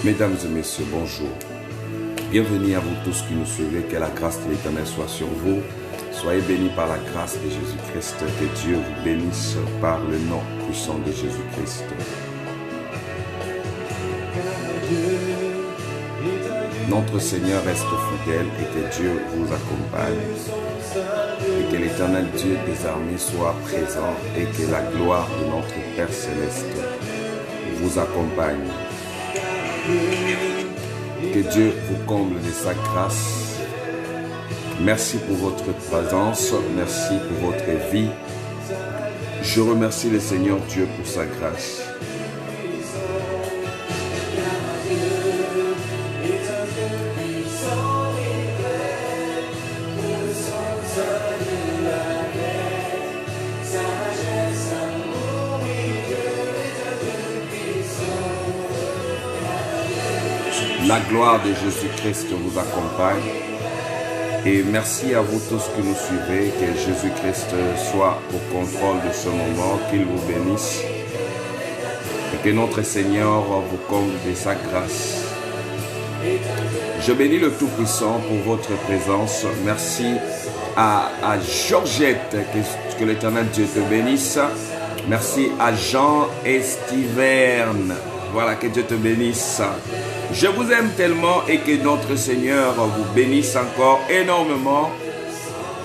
Mesdames et messieurs, bonjour. Bienvenue à vous tous qui nous suivez. Que la grâce de l'Éternel soit sur vous. Soyez bénis par la grâce de Jésus-Christ. Que Dieu vous bénisse par le nom puissant de Jésus-Christ. Notre Seigneur reste fidèle et que Dieu vous accompagne. Et que l'Éternel Dieu des armées soit présent et que la gloire de notre Père Céleste vous accompagne. Que Dieu vous comble de sa grâce. Merci pour votre présence. Merci pour votre vie. Je remercie le Seigneur Dieu pour sa grâce. La gloire de Jésus-Christ vous accompagne. Et merci à vous tous qui nous suivez. Que Jésus-Christ soit au contrôle de ce moment. Qu'il vous bénisse. Et que notre Seigneur vous comble de sa grâce. Je bénis le Tout-Puissant pour votre présence. Merci à Georgette. Que l'Éternel Dieu te bénisse. Merci à Jean Estiverne. Voilà, que Dieu te bénisse. Je vous aime tellement et que notre Seigneur vous bénisse encore énormément.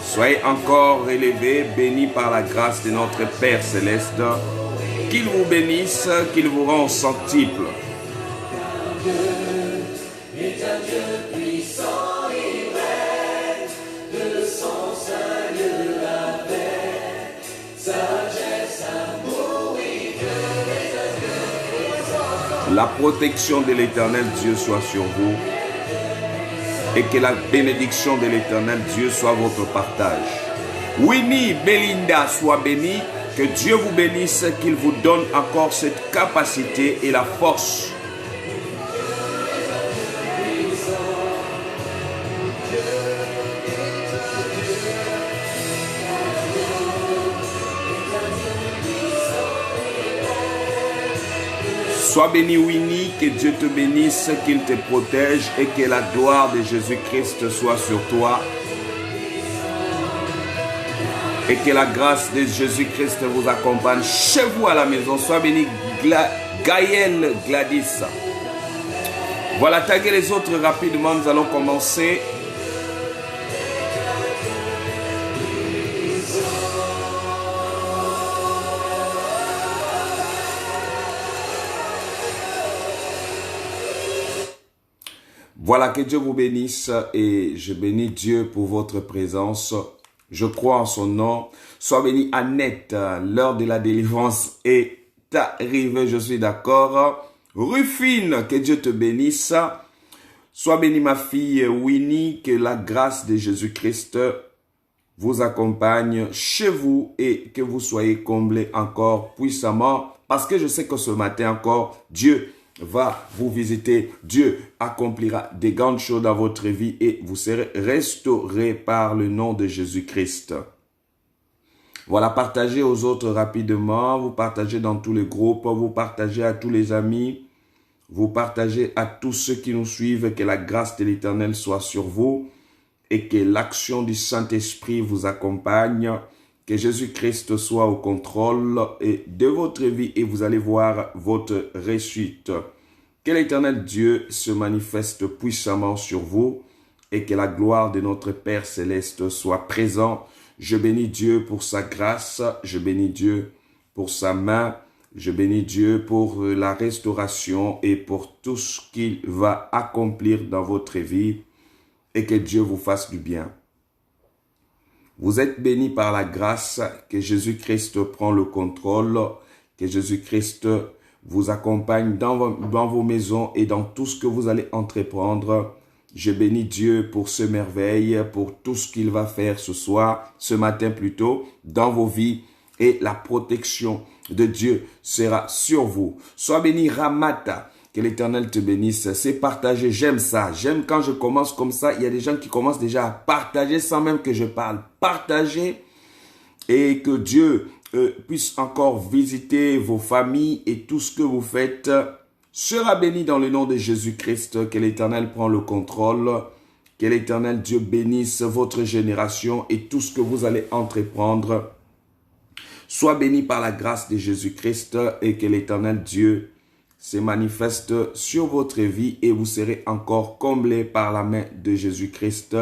Soyez encore élevés, bénis par la grâce de notre Père Céleste. Qu'il vous bénisse, qu'il vous rende centuple. La protection de l'Éternel Dieu soit sur vous et que la bénédiction de l'Éternel Dieu soit votre partage. Winnie, Belinda, soit bénie, que Dieu vous bénisse, qu'il vous donne encore cette capacité et la force. Sois béni Winnie, que Dieu te bénisse, qu'il te protège et que la gloire de Jésus-Christ soit sur toi. Et que la grâce de Jésus-Christ vous accompagne chez vous à la maison. Sois béni Gaël Gladys. Voilà, taguez les autres rapidement, nous allons commencer. Voilà, que Dieu vous bénisse et je bénis Dieu pour votre présence. Je crois en son nom. Sois bénie Annette, l'heure de la délivrance est arrivée, je suis d'accord. Rufine, que Dieu te bénisse. Sois bénie ma fille Winnie, que la grâce de Jésus-Christ vous accompagne chez vous et que vous soyez comblés encore puissamment. Parce que je sais que ce matin encore, Dieu va vous visiter. Dieu accomplira des grandes choses dans votre vie et vous serez restaurés par le nom de Jésus-Christ. Voilà, partagez aux autres rapidement. Vous partagez dans tous les groupes. Vous partagez à tous les amis. Vous partagez à tous ceux qui nous suivent. Que la grâce de l'Éternel soit sur vous et que l'action du Saint-Esprit vous accompagne. Que Jésus-Christ soit au contrôle de votre vie et vous allez voir votre réussite. Que l'Éternel Dieu se manifeste puissamment sur vous et que la gloire de notre Père Céleste soit présente. Je bénis Dieu pour sa grâce, je bénis Dieu pour sa main, je bénis Dieu pour la restauration et pour tout ce qu'il va accomplir dans votre vie et que Dieu vous fasse du bien. Vous êtes bénis par la grâce, que Jésus-Christ prend le contrôle, que Jésus-Christ vous accompagne dans vos maisons et dans tout ce que vous allez entreprendre. Je bénis Dieu pour ce merveille, pour tout ce qu'il va faire ce soir, ce matin plutôt, dans vos vies. Et la protection de Dieu sera sur vous. Sois béni Ramata. Que l'Éternel te bénisse. C'est partager. J'aime ça. J'aime quand je commence comme ça. Il y a des gens qui commencent déjà à partager sans même que je parle. Partager et que Dieu puisse encore visiter vos familles et tout ce que vous faites sera béni dans le nom de Jésus-Christ. Que l'Éternel prend le contrôle. Que l'Éternel Dieu bénisse votre génération et tout ce que vous allez entreprendre. Sois béni par la grâce de Jésus-Christ et que l'Éternel Dieu se manifeste sur votre vie et vous serez encore comblés par la main de Jésus-Christ,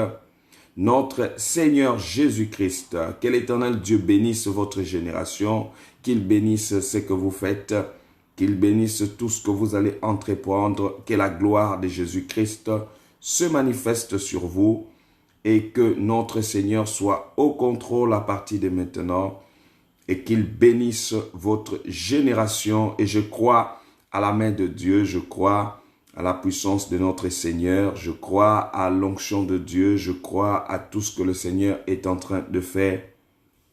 notre Seigneur Jésus-Christ. Que l'Éternel Dieu bénisse votre génération, qu'il bénisse ce que vous faites, qu'il bénisse tout ce que vous allez entreprendre, que la gloire de Jésus-Christ se manifeste sur vous et que notre Seigneur soit au contrôle à partir de maintenant et qu'il bénisse votre génération. Et je crois à la main de Dieu, je crois à la puissance de notre Seigneur, je crois à l'onction de Dieu, je crois à tout ce que le Seigneur est en train de faire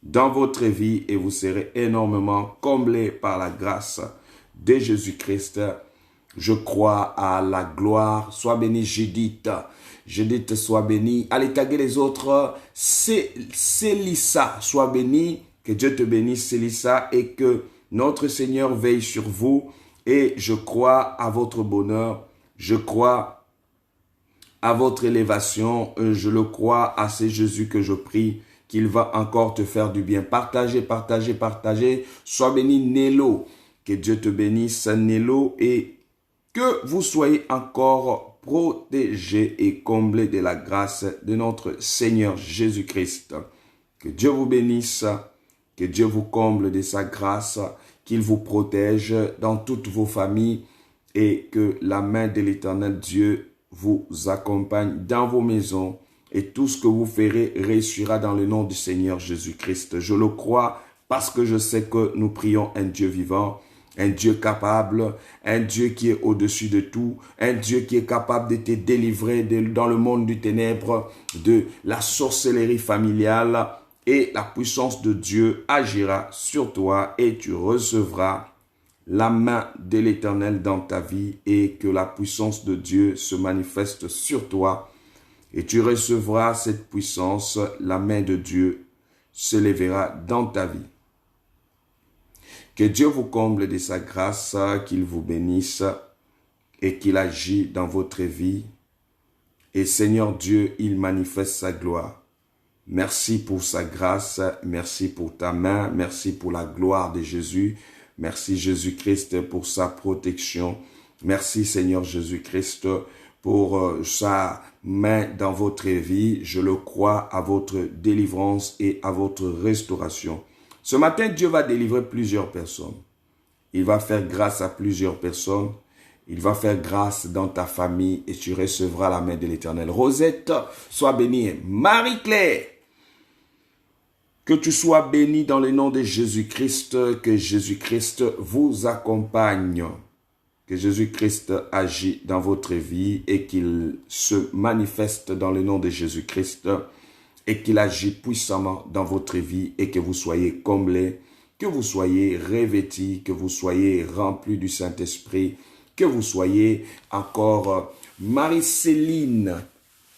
dans votre vie et vous serez énormément comblés par la grâce de Jésus-Christ. Je crois à la gloire. Sois béni Judith. Judith, sois béni. Allez taguer les autres. Célissa, sois béni. Que Dieu te bénisse Célissa et que notre Seigneur veille sur vous. Et je crois à votre bonheur. Je crois à votre élévation. Je le crois à ce Jésus que je prie qu'il va encore te faire du bien. Partagez, partagez, partagez. Sois béni Nélo. Que Dieu te bénisse Nélo et que vous soyez encore protégés et comblés de la grâce de notre Seigneur Jésus-Christ. Que Dieu vous bénisse, que Dieu vous comble de sa grâce, qu'il vous protège dans toutes vos familles et que la main de l'Éternel Dieu vous accompagne dans vos maisons et tout ce que vous ferez réussira dans le nom du Seigneur Jésus-Christ. Je le crois parce que je sais que nous prions un Dieu vivant, un Dieu capable, un Dieu qui est au-dessus de tout, un Dieu qui est capable de te délivrer dans le monde du ténèbre, de la sorcellerie familiale, et la puissance de Dieu agira sur toi et tu recevras la main de l'Éternel dans ta vie et que la puissance de Dieu se manifeste sur toi et tu recevras cette puissance, la main de Dieu se lèvera dans ta vie. Que Dieu vous comble de sa grâce, qu'il vous bénisse et qu'il agit dans votre vie. Et Seigneur Dieu, il manifeste sa gloire. Merci pour sa grâce, merci pour ta main, merci pour la gloire de Jésus. Merci Jésus-Christ pour sa protection. Merci Seigneur Jésus-Christ pour sa main dans votre vie. Je le crois à votre délivrance et à votre restauration. Ce matin, Dieu va délivrer plusieurs personnes. Il va faire grâce à plusieurs personnes. Il va faire grâce dans ta famille et tu recevras la main de l'Éternel. Rosette, sois bénie. Marie-Claire, que tu sois bénie dans le nom de Jésus-Christ. Que Jésus-Christ vous accompagne. Que Jésus-Christ agit dans votre vie et qu'il se manifeste dans le nom de Jésus-Christ. Et qu'il agit puissamment dans votre vie et que vous soyez comblés, que vous soyez revêtis, que vous soyez remplis du Saint-Esprit, que vous soyez encore Marie-Céline.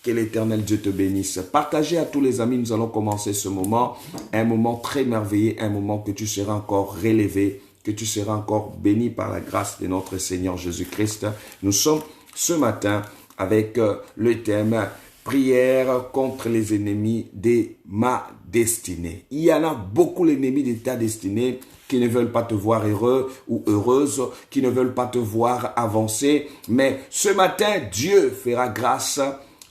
Que l'Éternel Dieu te bénisse. Partagez à tous les amis, nous allons commencer ce moment, un moment très merveilleux, un moment que tu seras encore relevé, que tu seras encore béni par la grâce de notre Seigneur Jésus-Christ. Nous sommes ce matin avec le thème prière contre les ennemis de ma destinée. Il y en a beaucoup l'ennemi de ta destinée qui ne veulent pas te voir heureux ou heureuse, qui ne veulent pas te voir avancer. Mais ce matin, Dieu fera grâce.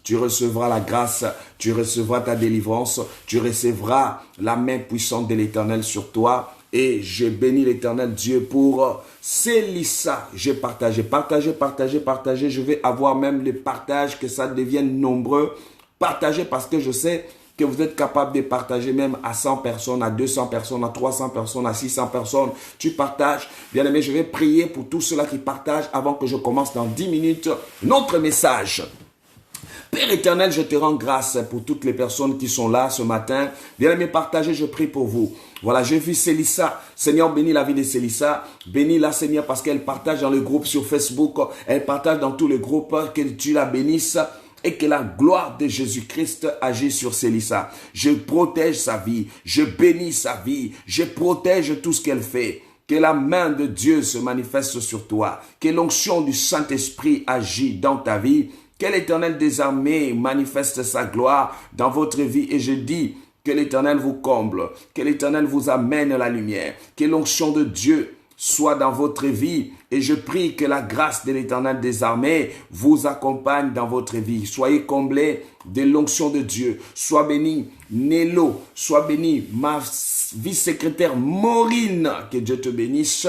Tu recevras la grâce, tu recevras ta délivrance, tu recevras la main puissante de l'Éternel sur toi. Et je bénis l'Éternel Dieu pour Célissa. J'ai partagé. Je vais avoir même les partages, que ça devienne nombreux. Partagez parce que je sais que vous êtes capable de partager même à 100 personnes, à 200 personnes, à 300 personnes, à 600 personnes. Tu partages. Bien aimé, je vais prier pour tous ceux-là qui partagent avant que je commence dans 10 minutes notre message. Père éternel, je te rends grâce pour toutes les personnes qui sont là ce matin. Bien-aimés, partagez, je prie pour vous. Voilà, j'ai vu Célissa. Seigneur, bénis la vie de Célissa. Bénis-la, Seigneur, parce qu'elle partage dans le groupe sur Facebook. Elle partage dans tous les groupes. Que tu la bénisses et que la gloire de Jésus-Christ agisse sur Célissa. Je protège sa vie. Je bénis sa vie. Je protège tout ce qu'elle fait. Que la main de Dieu se manifeste sur toi. Que l'onction du Saint-Esprit agit dans ta vie. Que l'Éternel des armées manifeste sa gloire dans votre vie. Et je dis que l'Éternel vous comble. Que l'Éternel vous amène la lumière. Que l'onction de Dieu soit dans votre vie. Et je prie que la grâce de l'Éternel des armées vous accompagne dans votre vie. Soyez comblés de l'onction de Dieu. Sois béni Nélo. Sois béni ma vice-secrétaire Maureen. Que Dieu te bénisse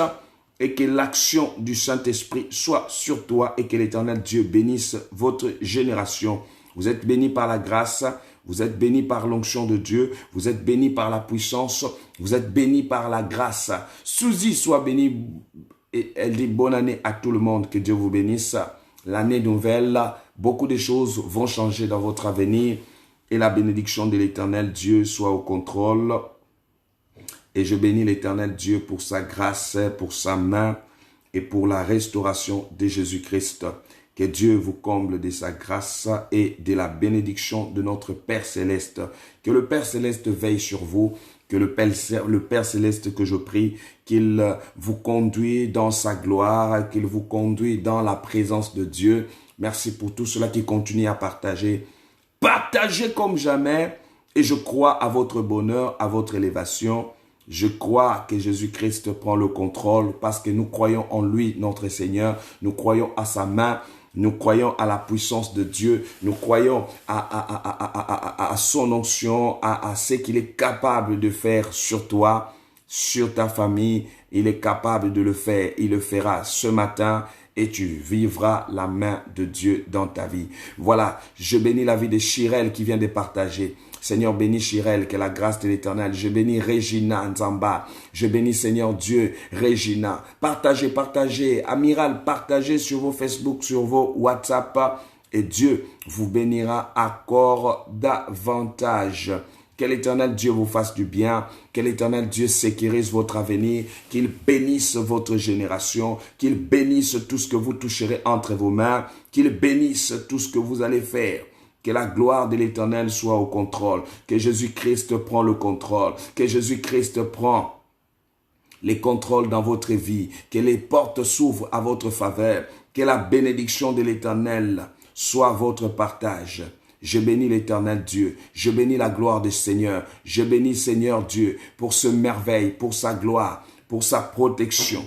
et que l'action du Saint-Esprit soit sur toi et que l'Éternel Dieu bénisse votre génération. Vous êtes bénis par la grâce. Vous êtes bénis par l'onction de Dieu. Vous êtes bénis par la puissance. Vous êtes bénis par la grâce. Suzy soit bénie. Et elle dit bonne année à tout le monde. Que Dieu vous bénisse. L'année nouvelle, beaucoup de choses vont changer dans votre avenir. Et la bénédiction de l'Éternel Dieu soit au contrôle. Et je bénis l'Éternel Dieu pour sa grâce, pour sa main et pour la restauration de Jésus-Christ. Que Dieu vous comble de sa grâce et de la bénédiction de notre Père Céleste. Que le Père Céleste veille sur vous. Que le Père Céleste que je prie, qu'il vous conduit dans sa gloire, qu'il vous conduit dans la présence de Dieu. Merci pour tout cela qui continue à partager. Partagez comme jamais et je crois à votre bonheur, à votre élévation. Je crois que Jésus-Christ prend le contrôle parce que nous croyons en lui, notre Seigneur. Nous croyons à sa main. Nous croyons à la puissance de Dieu. Nous croyons à son onction, à ce qu'il est capable de faire sur toi, sur ta famille. Il est capable de le faire. Il le fera ce matin et tu vivras la main de Dieu dans ta vie. Voilà, je bénis la vie de Chirel qui vient de partager. Seigneur, bénis Chirel, que la grâce de l'Éternel. Je bénis Regina Nzamba. Je bénis Seigneur Dieu, Regina. Partagez. Amiral, partagez sur vos Facebook, sur vos WhatsApp. Et Dieu vous bénira encore davantage. Que l'Éternel Dieu vous fasse du bien. Que l'Éternel Dieu sécurise votre avenir. Qu'il bénisse votre génération. Qu'il bénisse tout ce que vous toucherez entre vos mains. Qu'il bénisse tout ce que vous allez faire. Que la gloire de l'Éternel soit au contrôle. Que Jésus-Christ prend le contrôle. Que Jésus-Christ prend les contrôles dans votre vie. Que les portes s'ouvrent à votre faveur. Que la bénédiction de l'Éternel soit votre partage. Je bénis l'Éternel Dieu. Je bénis la gloire du Seigneur. Je bénis Seigneur Dieu pour ce merveille, pour sa gloire, pour sa protection.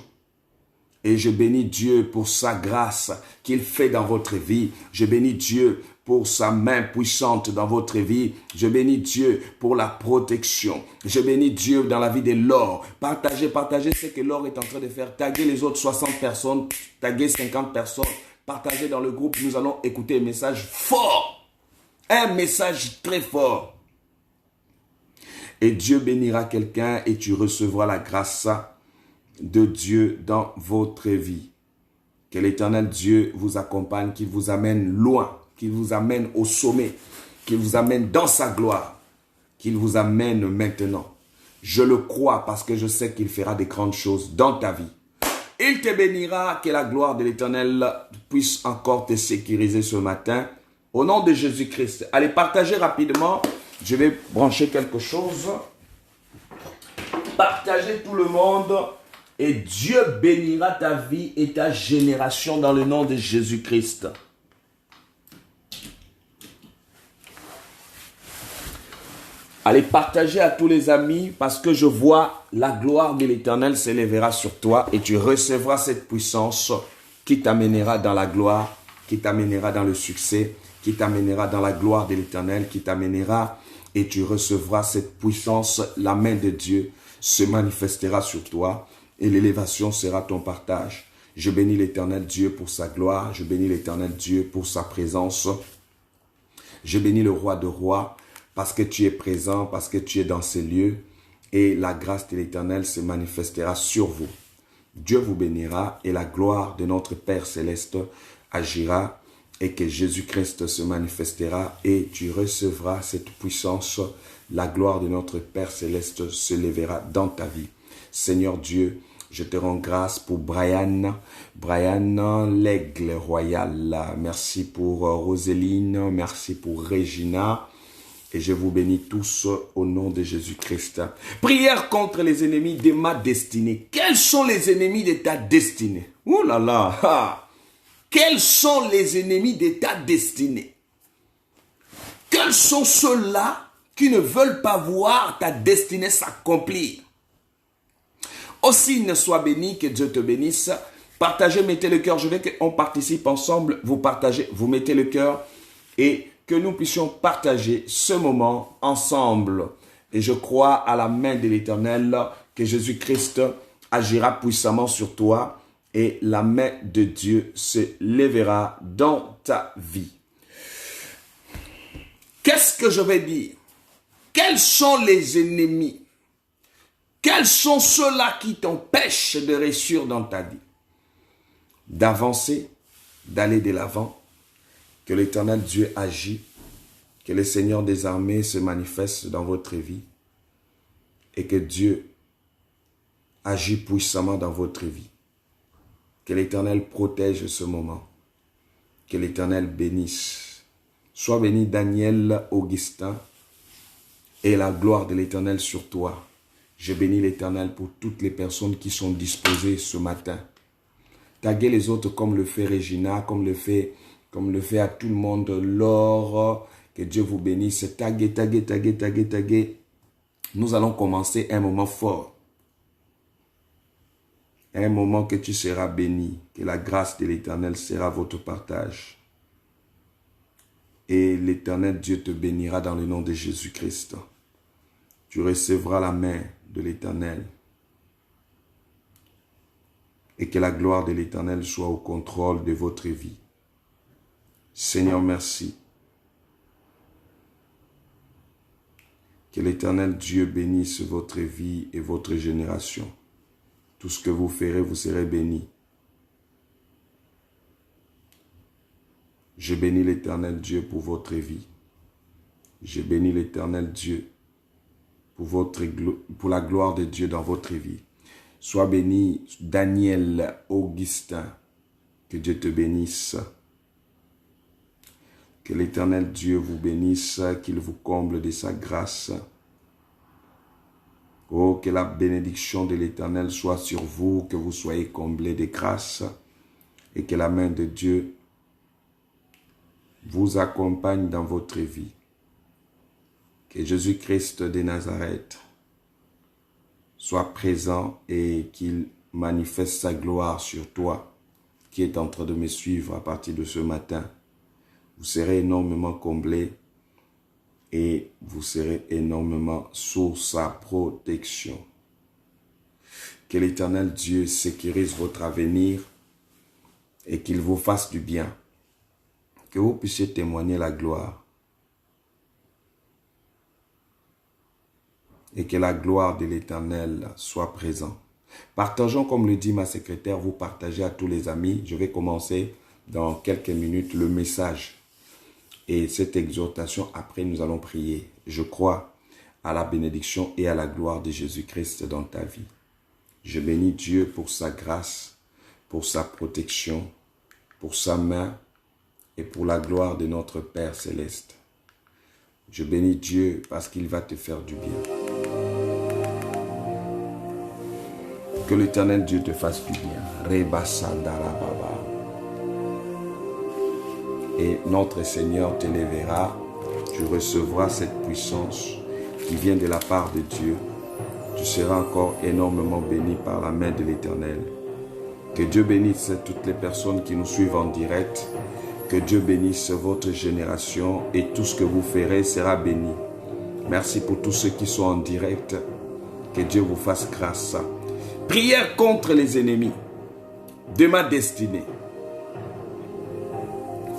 Et je bénis Dieu pour sa grâce qu'il fait dans votre vie. Je bénis Dieu pour sa main puissante dans votre vie. Je bénis Dieu pour la protection. Je bénis Dieu dans la vie de l'or. Partagez ce que l'or est en train de faire. Taguez les autres 60 personnes, taguez 50 personnes. Partagez dans le groupe. Nous allons écouter un message fort. Un message très fort. Et Dieu bénira quelqu'un et tu recevras la grâce de Dieu dans votre vie. Que l'Éternel Dieu vous accompagne, qu'il vous amène loin, qu'il vous amène au sommet, qu'il vous amène dans sa gloire, qu'il vous amène maintenant. Je le crois parce que je sais qu'il fera des grandes choses dans ta vie. Il te bénira, que la gloire de l'Éternel puisse encore te sécuriser ce matin. Au nom de Jésus-Christ. Allez, partagez rapidement. Je vais brancher quelque chose. Partagez tout le monde. Et Dieu bénira ta vie et ta génération dans le nom de Jésus-Christ. Allez, partagez à tous les amis parce que je vois la gloire de l'Éternel s'élèvera sur toi et tu recevras cette puissance qui t'amènera dans la gloire, qui t'amènera dans le succès, qui t'amènera dans la gloire de l'Éternel, qui t'amènera et tu recevras cette puissance. La main de Dieu se manifestera sur toi et l'élévation sera ton partage. Je bénis l'Éternel Dieu pour sa gloire, je bénis l'Éternel Dieu pour sa présence. Je bénis le roi de rois parce que tu es présent, parce que tu es dans ces lieux et la grâce de l'Éternel se manifestera sur vous. Dieu vous bénira et la gloire de notre Père Céleste agira et que Jésus-Christ se manifestera et tu recevras cette puissance. La gloire de notre Père Céleste se lèvera dans ta vie. Seigneur Dieu, je te rends grâce pour Brian, l'aigle royal. Merci pour Roseline, merci pour Regina. Et je vous bénis tous au nom de Jésus-Christ. Prière contre les ennemis de ma destinée. Quels sont les ennemis de ta destinée? Ouh là là! Ah. Quels sont les ennemis de ta destinée? Quels sont ceux-là qui ne veulent pas voir ta destinée s'accomplir? Aussi, ne sois béni, que Dieu te bénisse. Partagez, mettez le cœur. Je veux qu'on participe ensemble. Vous partagez, vous mettez le cœur et que nous puissions partager ce moment ensemble. Et je crois à la main de l'Éternel que Jésus-Christ agira puissamment sur toi et la main de Dieu se lèvera dans ta vie. Qu'est-ce que je vais dire? Quels sont les ennemis? Quels sont ceux-là qui t'empêchent de réussir dans ta vie? D'avancer, d'aller de l'avant, que l'Éternel Dieu agit, que le Seigneur des armées se manifeste dans votre vie et que Dieu agit puissamment dans votre vie. Que l'Éternel protège ce moment, que l'Éternel bénisse. Sois béni Daniel Augustin et la gloire de l'Éternel sur toi. Je bénis l'Éternel pour toutes les personnes qui sont disposées ce matin. Taguez les autres comme le fait Regina, comme le fait à tout le monde, Laure. Que Dieu vous bénisse. Taguez, taguez, taguez, taguez, taguez. Nous allons commencer un moment fort. Un moment que tu seras béni. Que la grâce de l'Éternel sera votre partage. Et l'Éternel Dieu te bénira dans le nom de Jésus-Christ. Tu recevras la main de l'Éternel. Et que la gloire de l'Éternel soit au contrôle de votre vie. Seigneur, merci. Que l'Éternel Dieu bénisse votre vie et votre génération. Tout ce que vous ferez, vous serez bénis. Je bénis l'Éternel Dieu pour votre vie. Je bénis l'Éternel Dieu pour la gloire de Dieu dans votre vie. Sois béni, Daniel Augustin. Que Dieu te bénisse. Que l'Éternel Dieu vous bénisse, qu'il vous comble de sa grâce. Oh, que la bénédiction de l'Éternel soit sur vous, que vous soyez comblés de grâce et que la main de Dieu vous accompagne dans votre vie. Que Jésus-Christ de Nazareth soit présent et qu'il manifeste sa gloire sur toi qui est en train de me suivre à partir de ce matin. Vous serez énormément comblés et vous serez énormément sous sa protection. Que l'Éternel Dieu sécurise votre avenir et qu'il vous fasse du bien. Que vous puissiez témoigner la gloire. Et que la gloire de l'Éternel soit présente. Partageons, comme le dit ma secrétaire, vous partagez à tous les amis. Je vais commencer dans quelques minutes le message. Et cette exhortation, après nous allons prier. Je crois à la bénédiction et à la gloire de Jésus-Christ dans ta vie. Je bénis Dieu pour sa grâce, pour sa protection, pour sa main et pour la gloire de notre Père Céleste. Je bénis Dieu parce qu'il va te faire du bien. Que l'Éternel Dieu te fasse du bien. Reba Sandara Baba. Et notre Seigneur te lèvera. Tu recevras cette puissance qui vient de la part de Dieu. Tu seras encore énormément béni par la main de l'Éternel. Que Dieu bénisse toutes les personnes qui nous suivent en direct. Que Dieu bénisse votre génération et tout ce que vous ferez sera béni. Merci pour tous ceux qui sont en direct. Que Dieu vous fasse grâce. Prière contre les ennemis de ma destinée.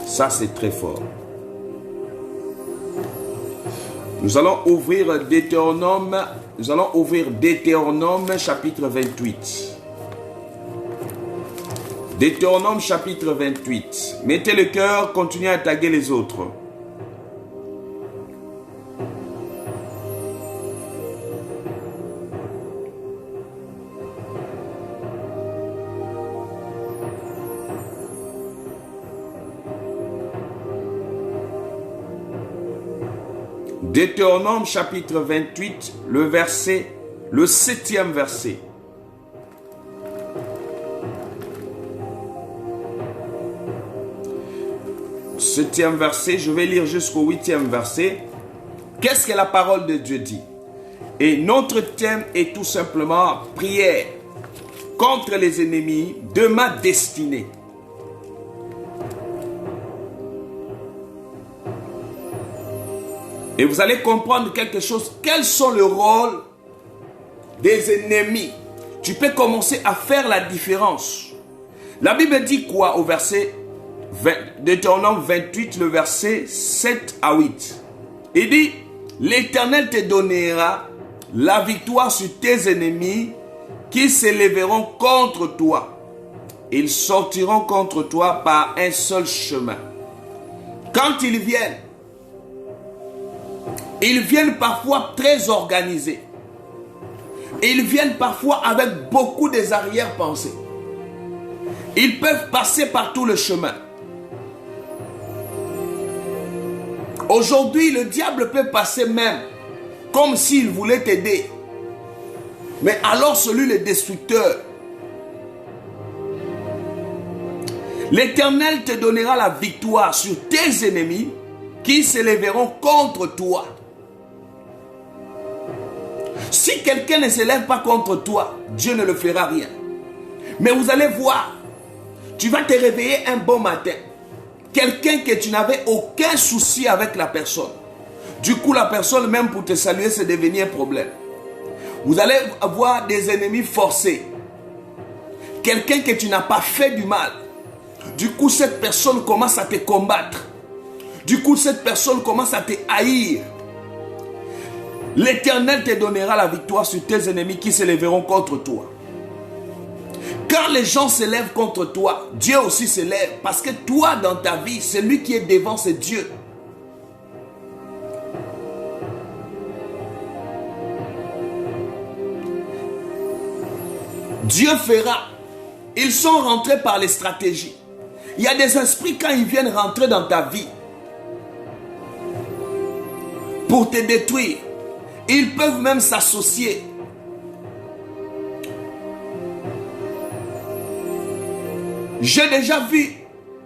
Ça, c'est très fort. Nous allons ouvrir Deutéronome. Nous allons ouvrir Deutéronome chapitre 28. Deutéronome chapitre 28. Mettez le cœur, continuez à taguer les autres. Deutéronome chapitre 28, le 7e verset. Septième verset, je vais lire jusqu'au 8e verset. Qu'est-ce que la parole de Dieu dit? Et notre thème est tout simplement prière contre les ennemis de ma destinée. Et vous allez comprendre quelque chose. Quels sont le rôle des ennemis? Tu peux commencer à faire la différence. La Bible dit quoi au verset Deutéronome 28, le verset 7 à 8. Il dit, l'Éternel te donnera la victoire sur tes ennemis qui s'élèveront contre toi. Ils sortiront contre toi par un seul chemin. Quand ils viennent parfois très organisés. Ils viennent parfois avec beaucoup des arrière-pensées. Ils peuvent passer par tout le chemin. Aujourd'hui, le diable peut passer même comme s'il voulait t'aider. Mais alors celui le destructeur. L'Éternel te donnera la victoire sur tes ennemis qui s'élèveront contre toi. Si quelqu'un ne s'élève pas contre toi, Dieu ne le fera rien. Mais vous allez voir, tu vas te réveiller un bon matin. Quelqu'un que tu n'avais aucun souci avec la personne. Du coup, la personne, même pour te saluer, c'est devenu un problème. Vous allez avoir des ennemis forcés. Quelqu'un que tu n'as pas fait du mal. Du coup, cette personne commence à te combattre. Du coup, cette personne commence à te haïr. L'Éternel te donnera la victoire sur tes ennemis qui s'élèveront contre toi. Quand les gens s'élèvent contre toi, Dieu aussi s'élève. Parce que toi, dans ta vie, celui qui est devant, c'est Dieu. Dieu fera. Ils sont rentrés par les stratégies. Il y a des esprits quand ils viennent rentrer dans ta vie pour te détruire. Ils peuvent même s'associer. J'ai déjà vu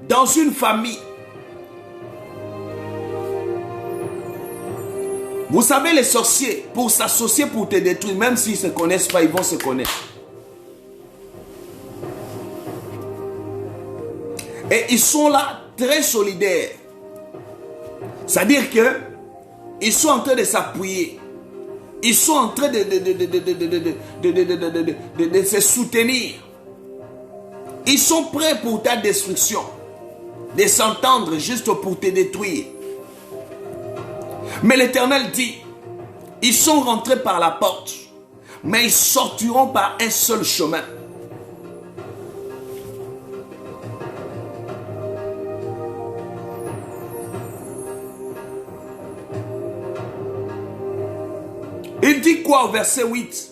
dans une famille, vous savez les sorciers, pour s'associer pour te détruire, même s'ils ne se connaissent pas, ils vont se connaître. Et ils sont là très solidaires. C'est-à-dire que ils sont en train de s'appuyer. Ils sont en train de se soutenir. Ils sont prêts pour ta destruction. De s'entendre juste pour te détruire. Mais l'Éternel dit, ils sont rentrés par la porte, mais ils sortiront par un seul chemin. Il dit quoi au verset 8?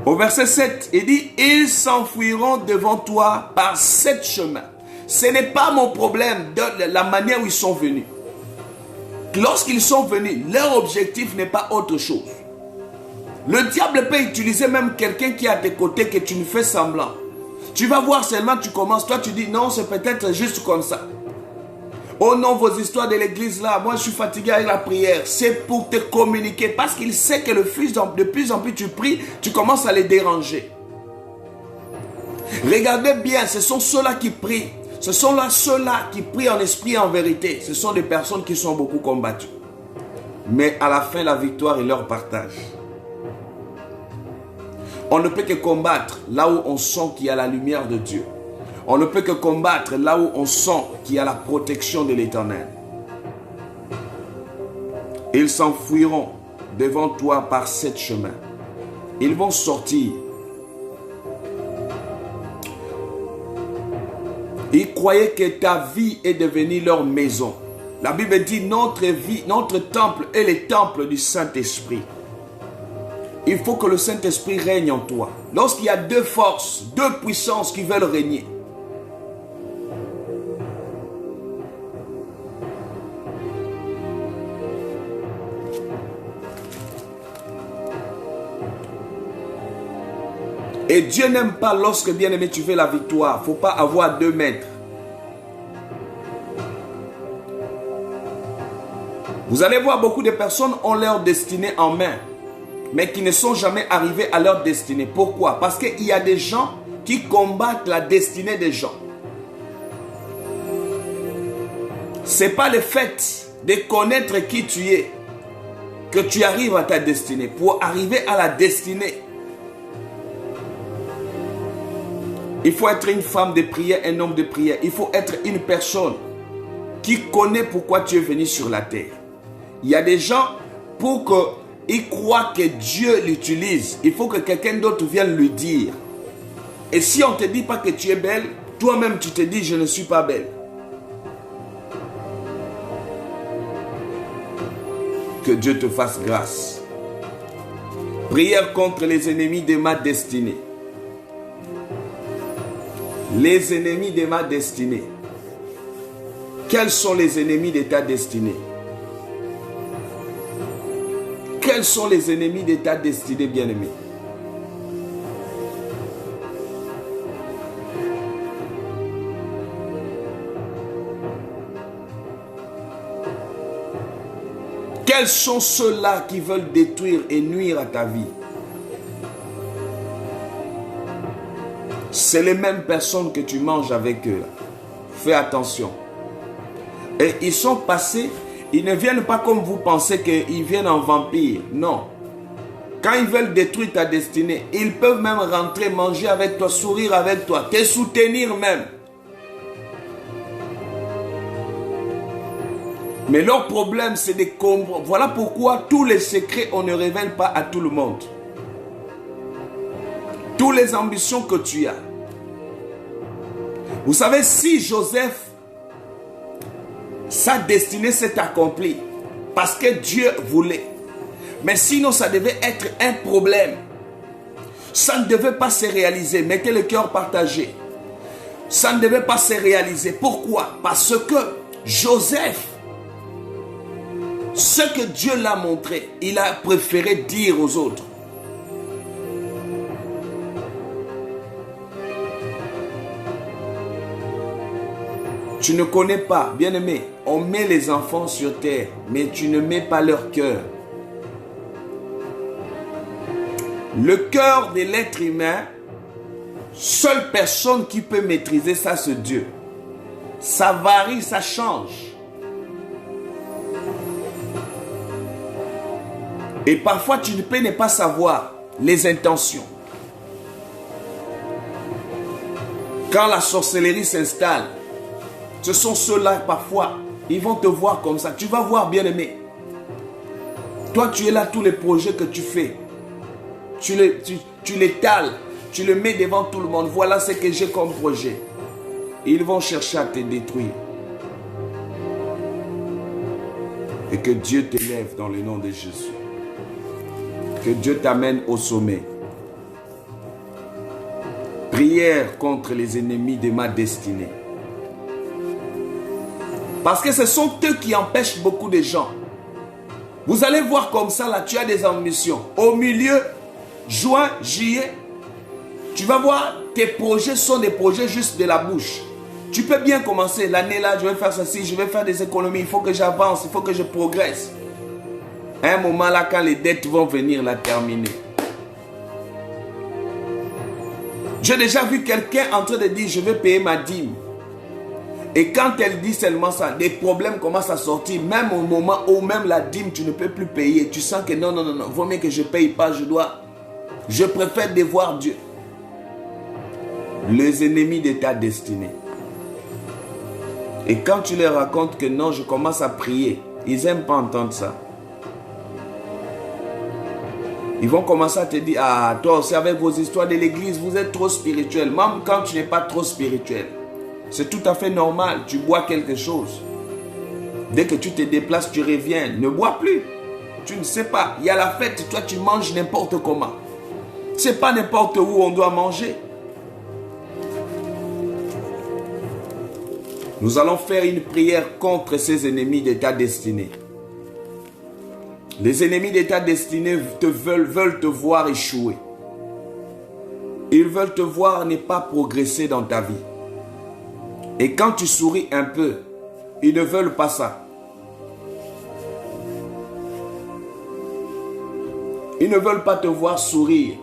Au verset 7, il dit, ils s'enfuiront devant toi par 7 chemins. Ce n'est pas mon problème de la manière où ils sont venus. Lorsqu'ils sont venus, leur objectif n'est pas autre chose. Le diable peut utiliser même quelqu'un qui est à tes côtés que tu ne fais semblant. Tu vas voir seulement, tu commences, toi tu dis non, c'est peut-être juste comme ça. Oh non, vos histoires de l'église là, moi je suis fatigué avec la prière. C'est pour te communiquer parce qu'il sait que de plus en plus tu pries, tu commences à les déranger. Regardez bien, ce sont ceux-là qui prient. Ce sont là ceux-là qui prient en esprit et en vérité. Ce sont des personnes qui sont beaucoup combattues. Mais à la fin, la victoire est leur partage. On ne peut que combattre là où on sent qu'il y a la lumière de Dieu. On ne peut que combattre là où on sent qu'il y a la protection de l'Éternel. Ils s'enfuiront devant toi par 7 chemins. Ils vont sortir. Ils croyaient que ta vie est devenue leur maison. La Bible dit notre vie, notre temple est le temple du Saint-Esprit. Il faut que le Saint-Esprit règne en toi. Lorsqu'il y a 2 forces, 2 puissances qui veulent régner, Et Dieu n'aime pas lorsque, bien aimé, tu veux la victoire. Il ne faut pas avoir 2 mètres. Vous allez voir, beaucoup de personnes ont leur destinée en main, mais qui ne sont jamais arrivés à leur destinée. Pourquoi? Parce qu'il y a des gens qui combattent la destinée des gens. Ce n'est pas le fait de connaître qui tu es que tu arrives à ta destinée. Pour arriver à la destinée, il faut être une femme de prière, un homme de prière. Il faut être une personne qui connaît pourquoi tu es venu sur la terre. Il y a des gens, pour qu'ils croient que Dieu l'utilise, il faut que quelqu'un d'autre vienne lui dire. Et si on ne te dit pas que tu es belle, toi-même tu te dis je ne suis pas belle. Que Dieu te fasse grâce. Prière contre les ennemis de ma destinée. Les ennemis de ma destinée. Quels sont les ennemis de ta destinée? Quels sont les ennemis de ta destinée, bien-aimé? Quels sont ceux-là qui veulent détruire et nuire à ta vie? C'est les mêmes personnes que tu manges avec eux. Fais attention. Et ils sont passés, ils ne viennent pas comme vous pensez qu'ils viennent en vampire. Non. Quand ils veulent détruire ta destinée, ils peuvent même rentrer, manger avec toi, sourire avec toi, te soutenir même. Mais leur problème, c'est de comprendre. Voilà pourquoi tous les secrets, on ne révèle pas à tout le monde. Toutes les ambitions que tu as. Vous savez, si Joseph, sa destinée s'est accomplie parce que Dieu voulait. Mais sinon, ça devait être un problème. Ça ne devait pas se réaliser. Mettez le cœur partagé. Ça ne devait pas se réaliser. Pourquoi? Parce que Joseph, ce que Dieu l'a montré, il a préféré dire aux autres. Tu ne connais pas, bien-aimé, on met les enfants sur terre, mais tu ne mets pas leur cœur. Le cœur de l'être humain, seule personne qui peut maîtriser ça, c'est Dieu. Ça varie, ça change. Et parfois, tu ne peux ne pas savoir les intentions. Quand la sorcellerie s'installe, ce sont ceux-là, parfois, ils vont te voir comme ça. Tu vas voir, bien-aimé. Toi, tu es là, tous les projets que tu fais. Tu l'étales, tu le mets devant tout le monde. Voilà ce que j'ai comme projet. Ils vont chercher à te détruire. Et que Dieu t'élève dans le nom de Jésus. Que Dieu t'amène au sommet. Prière contre les ennemis de ma destinée. Parce que ce sont eux qui empêchent beaucoup de gens. Vous allez voir comme ça, là, tu as des ambitions. Au milieu, juin, juillet, tu vas voir, tes projets sont des projets juste de la bouche. Tu peux bien commencer l'année là, je vais faire ceci, je vais faire des économies, il faut que j'avance, il faut que je progresse. À un moment là, quand les dettes vont venir la terminer. J'ai déjà vu quelqu'un en train de dire, je vais payer ma dîme. Et quand elle dit seulement ça, des problèmes commencent à sortir. Même au moment où même la dîme, tu ne peux plus payer. Tu sens que non, vaut mieux que je ne paye pas, je préfère devoir Dieu. Les ennemis de ta destinée. Et quand tu leur racontes que non, je commence à prier, ils n'aiment pas entendre ça. Ils vont commencer à te dire, ah, toi aussi avec vos histoires de l'église, vous êtes trop spirituel. Même quand tu n'es pas trop spirituel. C'est tout à fait normal, tu bois quelque chose. Dès que tu te déplaces, tu reviens. Ne bois plus. Tu ne sais pas. Il y a la fête, toi tu manges n'importe comment. Ce n'est pas n'importe où on doit manger. Nous allons faire une prière contre ces ennemis de ta destinée. Les ennemis de ta destinée veulent te voir échouer. Ils veulent te voir ne pas progresser dans ta vie. Et quand tu souris un peu, ils ne veulent pas ça. Ils ne veulent pas te voir sourire.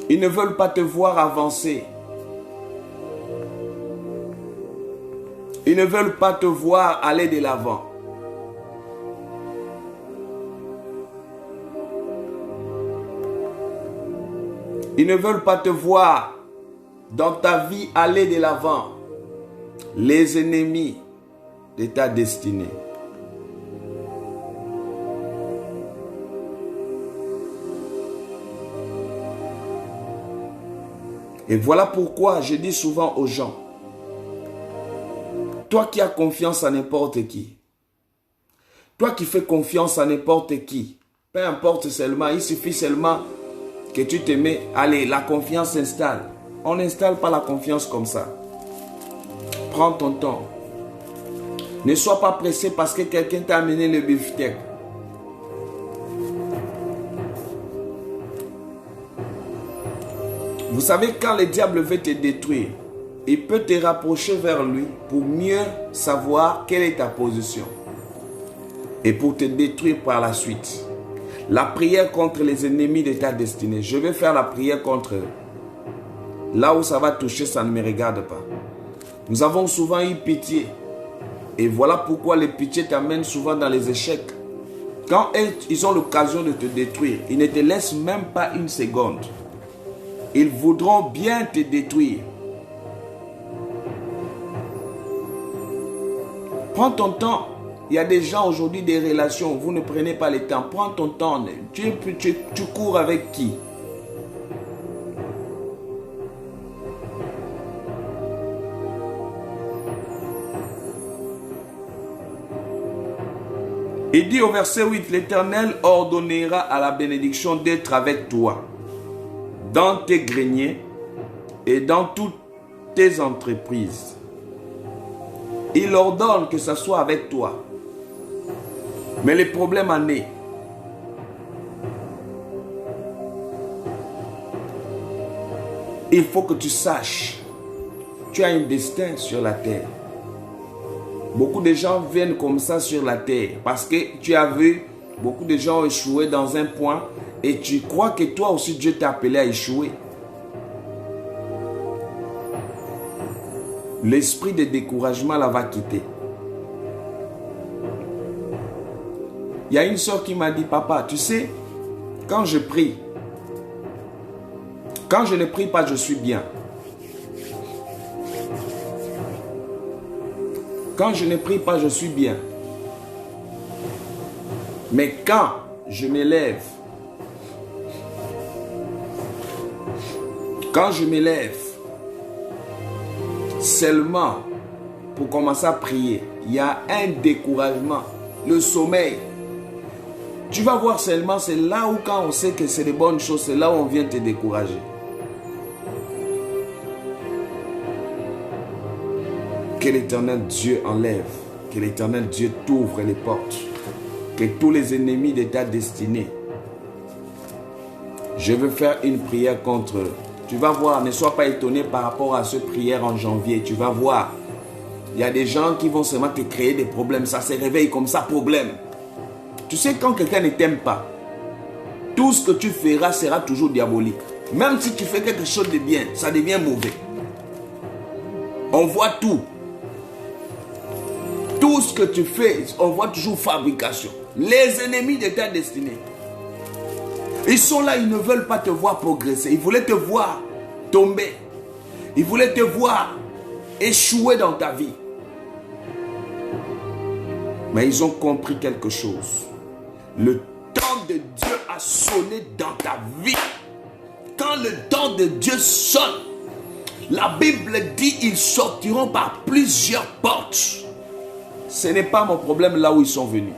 Ils ne veulent pas te voir avancer. Ils ne veulent pas te voir aller de l'avant. Ils ne veulent pas te voir dans ta vie aller de l'avant. Les ennemis de ta destinée. Et voilà pourquoi je dis souvent aux gens, toi qui as confiance à n'importe qui, toi qui fais confiance à n'importe qui, peu importe seulement, il suffit seulement que tu te mets, allez, la confiance s'installe. On n'installe pas la confiance comme ça. Prends ton temps. Ne sois pas pressé parce que quelqu'un t'a amené le beefsteak. Vous savez, quand le diable veut te détruire, il peut te rapprocher vers lui pour mieux savoir quelle est ta position. Et pour te détruire par la suite. La prière contre les ennemis de ta destinée. Je vais faire la prière contre eux. Là où ça va toucher, ça ne me regarde pas. Nous avons souvent eu pitié. Et voilà pourquoi les pitiés t'amènent souvent dans les échecs. Quand ils ont l'occasion de te détruire, ils ne te laissent même pas une seconde. Ils voudront bien te détruire. Prends ton temps. Il y a des gens aujourd'hui, des relations, vous ne prenez pas le temps. Prends ton temps. Tu cours avec qui? Il dit au verset 8, l'Éternel ordonnera à la bénédiction d'être avec toi dans tes greniers et dans toutes tes entreprises. Il ordonne que ça soit avec toi. Mais le problème en est, il faut que tu saches, tu as un destin sur la terre. Beaucoup de gens viennent comme ça sur la terre parce que tu as vu, beaucoup de gens ont échoué dans un point et tu crois que toi aussi Dieu t'a appelé à échouer. L'esprit de découragement la va quitter. Il y a une soeur qui m'a dit, papa, tu sais, quand je prie, quand je ne prie pas, je suis bien. Quand je ne prie pas, je suis bien. Mais quand je m'élève, seulement pour commencer à prier, il y a un découragement, le sommeil. Tu vas voir seulement, c'est là où quand on sait que c'est des bonnes choses, c'est là où on vient te décourager. Que l'Éternel Dieu enlève, que l'Éternel Dieu t'ouvre les portes, que tous les ennemis de ta destinée, je veux faire une prière contre eux. Tu vas voir, ne sois pas étonné par rapport à cette prière en janvier, tu vas voir, il y a des gens qui vont seulement te créer des problèmes, ça se réveille comme ça, problème. Tu sais, quand quelqu'un ne t'aime pas, tout ce que tu feras sera toujours diabolique. Même si tu fais quelque chose de bien, ça devient mauvais. On voit tout. Tout ce que tu fais, on voit toujours fabrication. Les ennemis de ta destinée. Ils sont là, ils ne veulent pas te voir progresser. Ils voulaient te voir tomber. Ils voulaient te voir échouer dans ta vie. Mais ils ont compris quelque chose. Le temps de Dieu a sonné dans ta vie. Quand le temps de Dieu sonne, la Bible dit ils sortiront par plusieurs portes. Ce n'est pas mon problème là où ils sont venus.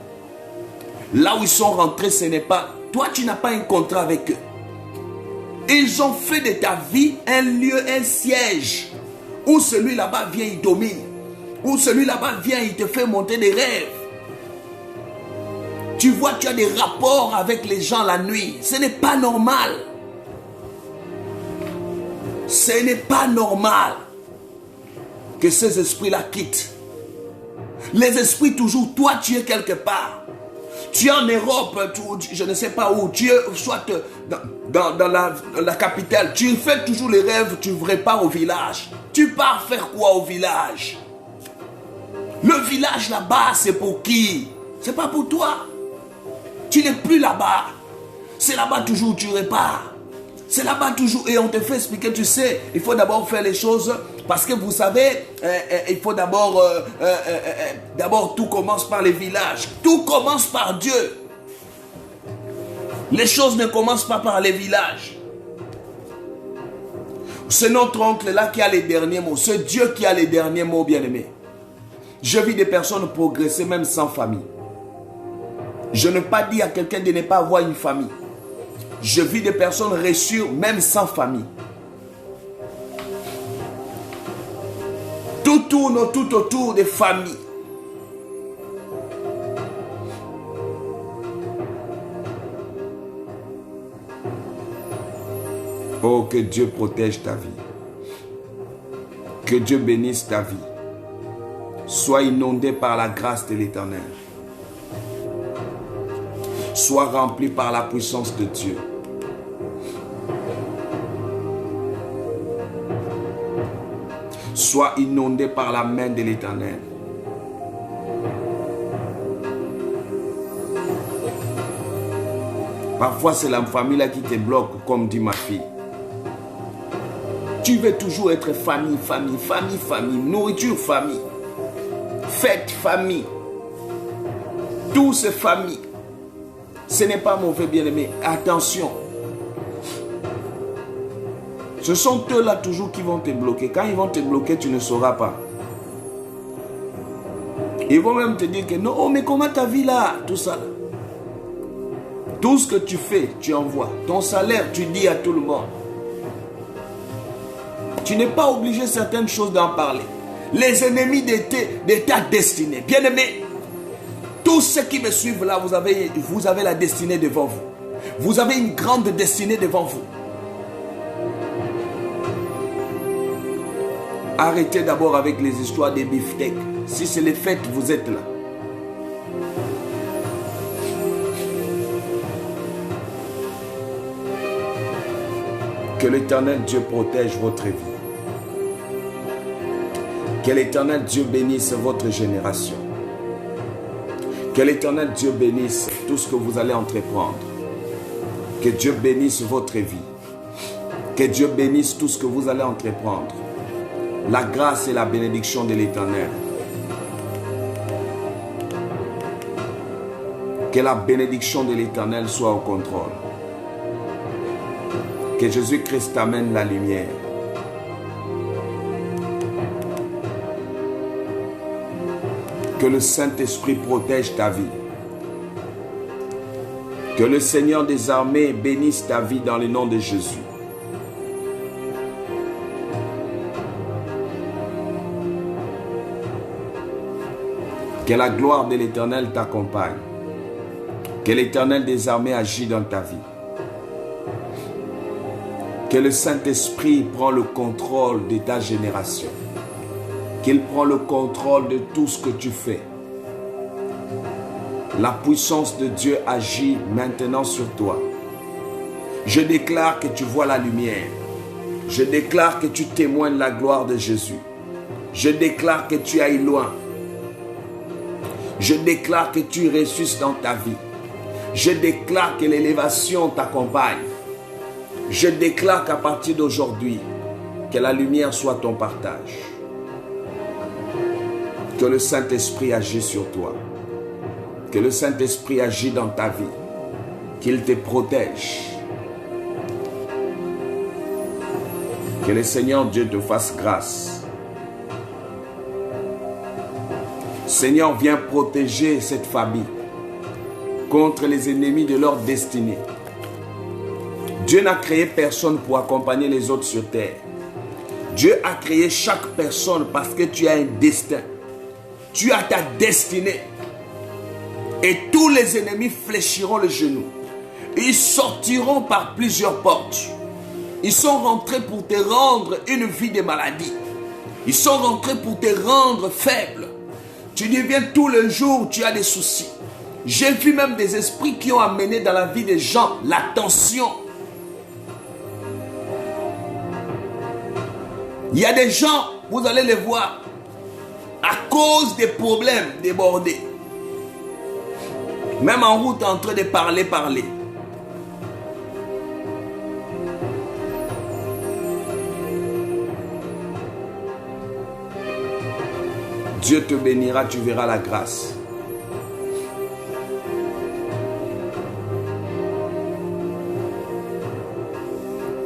Là où ils sont rentrés, ce n'est pas... Toi, tu n'as pas un contrat avec eux. Ils ont fait de ta vie un lieu, un siège. Où celui là-bas vient, il domine. Où celui là-bas vient, il te fait monter des rêves. Tu vois, tu as des rapports avec les gens la nuit. Ce n'est pas normal. Ce n'est pas normal que ces esprits-là quittent. Les esprits toujours, toi tu es quelque part. Tu es en Europe, je ne sais pas où, tu es soit dans la capitale. Tu fais toujours les rêves, tu repars au village. Tu pars faire quoi au village? Le village là-bas, c'est pour qui? C'est pas pour toi. Tu n'es plus là-bas. C'est là-bas toujours où tu repars. C'est là-bas toujours. Et on te fait expliquer, tu sais, il faut d'abord faire les choses. Parce que vous savez, il faut d'abord tout commence par les villages. Tout commence par Dieu. Les choses ne commencent pas par les villages. C'est notre oncle là qui a les derniers mots. C'est Dieu qui a les derniers mots, bien-aimés. Je vis des personnes progresser même sans famille. Je ne pas dire à quelqu'un de ne pas avoir une famille. Je vis des personnes réussir même sans famille. Tout tourne tout autour des familles. Oh, que Dieu protège ta vie. Que Dieu bénisse ta vie. Sois inondé par la grâce de l'Éternel. Sois rempli par la puissance de Dieu. Sois inondé par la main de l'Éternel. Parfois, c'est la famille là qui te bloque, comme dit ma fille. Tu veux toujours être famille, famille, famille, famille, nourriture, famille, fête, famille. Tout c'est famille. Ce n'est pas mauvais, bien-aimé. Attention. Ce sont eux-là toujours qui vont te bloquer. Quand ils vont te bloquer, tu ne sauras pas. Ils vont même te dire que non, oh, mais comment ta vie là? Tout ça. Tout ce que tu fais, tu envoies. Ton salaire, tu dis à tout le monde. Tu n'es pas obligé certaines choses d'en parler. Les ennemis de ta destinée. Bien-aimé, tous ceux qui me suivent là, vous avez la destinée devant vous. Vous avez une grande destinée devant vous. Arrêtez d'abord avec les histoires des beefsteaks. Si c'est les fêtes, vous êtes là. Que l'Éternel Dieu protège votre vie. Que l'Éternel Dieu bénisse votre génération. Que l'Éternel Dieu bénisse tout ce que vous allez entreprendre. Que Dieu bénisse votre vie. Que Dieu bénisse tout ce que vous allez entreprendre. La grâce et la bénédiction de l'Éternel. Que la bénédiction de l'Éternel soit au contrôle. Que Jésus-Christ amène la lumière. Que le Saint-Esprit protège ta vie. Que le Seigneur des armées bénisse ta vie dans le nom de Jésus. Que la gloire de l'Éternel t'accompagne. Que l'Éternel des armées agit dans ta vie. Que le Saint-Esprit prend le contrôle de ta génération. Qu'il prend le contrôle de tout ce que tu fais. La puissance de Dieu agit maintenant sur toi. Je déclare que tu vois la lumière. Je déclare que tu témoignes la gloire de Jésus. Je déclare que tu ailles loin. Je déclare que tu ressuscites dans ta vie. Je déclare que l'élévation t'accompagne. Je déclare qu'à partir d'aujourd'hui, que la lumière soit ton partage. Que le Saint-Esprit agisse sur toi. Que le Saint-Esprit agisse dans ta vie. Qu'il te protège. Que le Seigneur Dieu te fasse grâce. Seigneur, viens protéger cette famille contre les ennemis de leur destinée. Dieu n'a créé personne pour accompagner les autres sur terre. Dieu a créé chaque personne parce que tu as un destin. Tu as ta destinée. Et tous les ennemis fléchiront le genou. Ils sortiront par plusieurs portes. Ils sont rentrés pour te rendre une vie de maladie. Ils sont rentrés pour te rendre faible. Tu deviens tous les jours, tu as des soucis. J'ai vu même des esprits qui ont amené dans la vie des gens la tension. Il y a des gens, vous allez les voir, à cause des problèmes débordés. Même en route, en train de parler. Dieu te bénira, tu verras la grâce.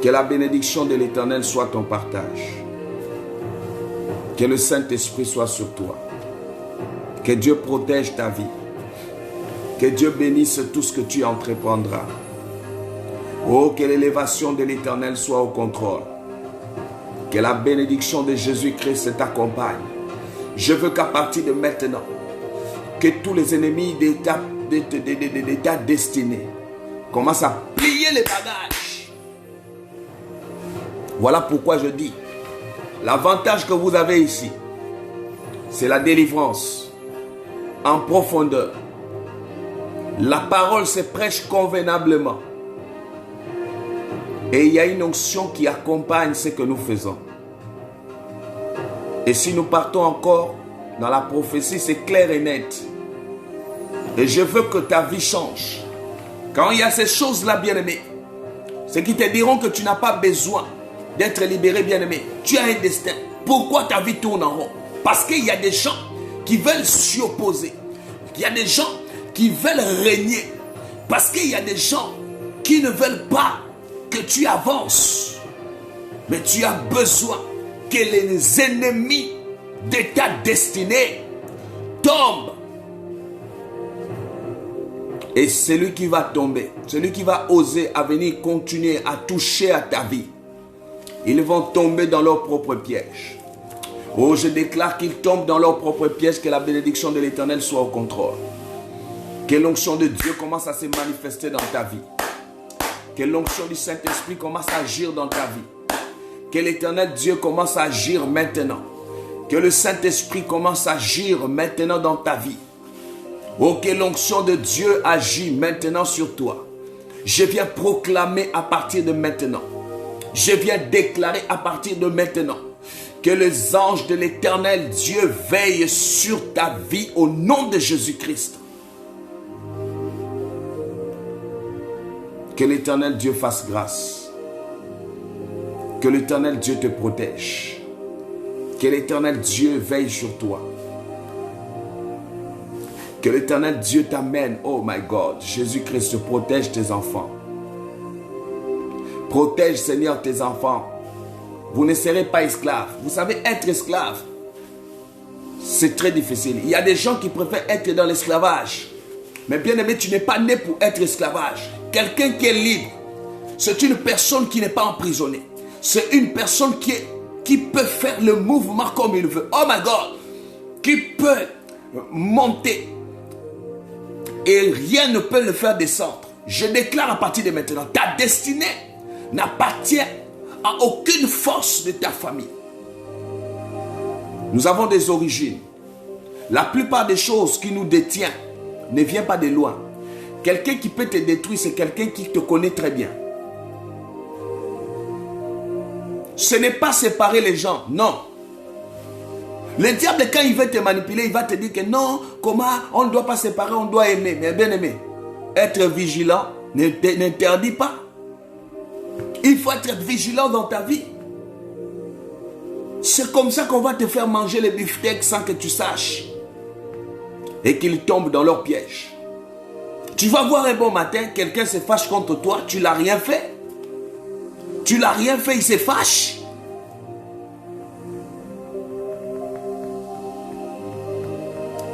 Que la bénédiction de l'Éternel soit ton partage. Que le Saint-Esprit soit sur toi. Que Dieu protège ta vie. Que Dieu bénisse tout ce que tu entreprendras. Oh, que l'élévation de l'Éternel soit au contrôle. Que la bénédiction de Jésus-Christ t'accompagne. Je veux qu'à partir de maintenant, que tous les ennemis de ta destinée commencent à plier les bagages. Voilà pourquoi je dis, l'avantage que vous avez ici, c'est la délivrance en profondeur. La parole se prêche convenablement. Et il y a une onction qui accompagne ce que nous faisons. Et si nous partons encore dans la prophétie, c'est clair et net. Et je veux que ta vie change. Quand il y a ces choses-là, bien-aimé, c'est qui te diront que tu n'as pas besoin d'être libéré, bien-aimé. Tu as un destin. Pourquoi ta vie tourne en rond? Parce qu'il y a des gens qui veulent s'y opposer. Il y a des gens qui veulent régner. Parce qu'il y a des gens qui ne veulent pas que tu avances. Mais tu as besoin que les ennemis de ta destinée tombent. Et celui qui va tomber, celui qui va oser à venir continuer à toucher à ta vie, ils vont tomber dans leur propre piège. Oh, je déclare qu'ils tombent dans leur propre piège, que la bénédiction de l'Éternel soit au contrôle. Que l'onction de Dieu commence à se manifester dans ta vie. Que l'onction du Saint-Esprit commence à agir dans ta vie. Que l'Éternel Dieu commence à agir maintenant. Que le Saint-Esprit commence à agir maintenant dans ta vie. Oh, que l'onction de Dieu agit maintenant sur toi. Je viens proclamer à partir de maintenant. Je viens déclarer à partir de maintenant que les anges de l'Éternel Dieu veillent sur ta vie au nom de Jésus-Christ. Que l'Éternel Dieu fasse grâce. Que l'Éternel Dieu te protège. Que l'Éternel Dieu veille sur toi. Que l'Éternel Dieu t'amène. Oh my God. Jésus-Christ protège tes enfants. Protège, Seigneur, tes enfants. Vous ne serez pas esclaves. Vous savez, être esclave, c'est très difficile. Il y a des gens qui préfèrent être dans l'esclavage. Mais bien aimé, tu n'es pas né pour être esclavage. Quelqu'un qui est libre, c'est une personne qui n'est pas emprisonnée. C'est une personne qui peut faire le mouvement comme il veut. Oh my God! Qui peut monter. Et rien ne peut le faire descendre. Je déclare à partir de maintenant, ta destinée n'appartient à aucune force de ta famille. Nous avons des origines. La plupart des choses qui nous détiennent ne viennent pas de loin. Quelqu'un qui peut te détruire, c'est quelqu'un qui te connaît très bien. Ce n'est pas séparer les gens, non. Le diable, quand il veut te manipuler, il va te dire que non, comment on ne doit pas séparer, on doit aimer. Mais bien aimé, être vigilant n'interdit pas. Il faut être vigilant dans ta vie. C'est comme ça qu'on va te faire manger les beefsteaks sans que tu saches. Et qu'ils tombent dans leur piège. Tu vas voir un bon matin, quelqu'un se fâche contre toi, tu n'as rien fait. Tu n'as rien fait, il se fâche.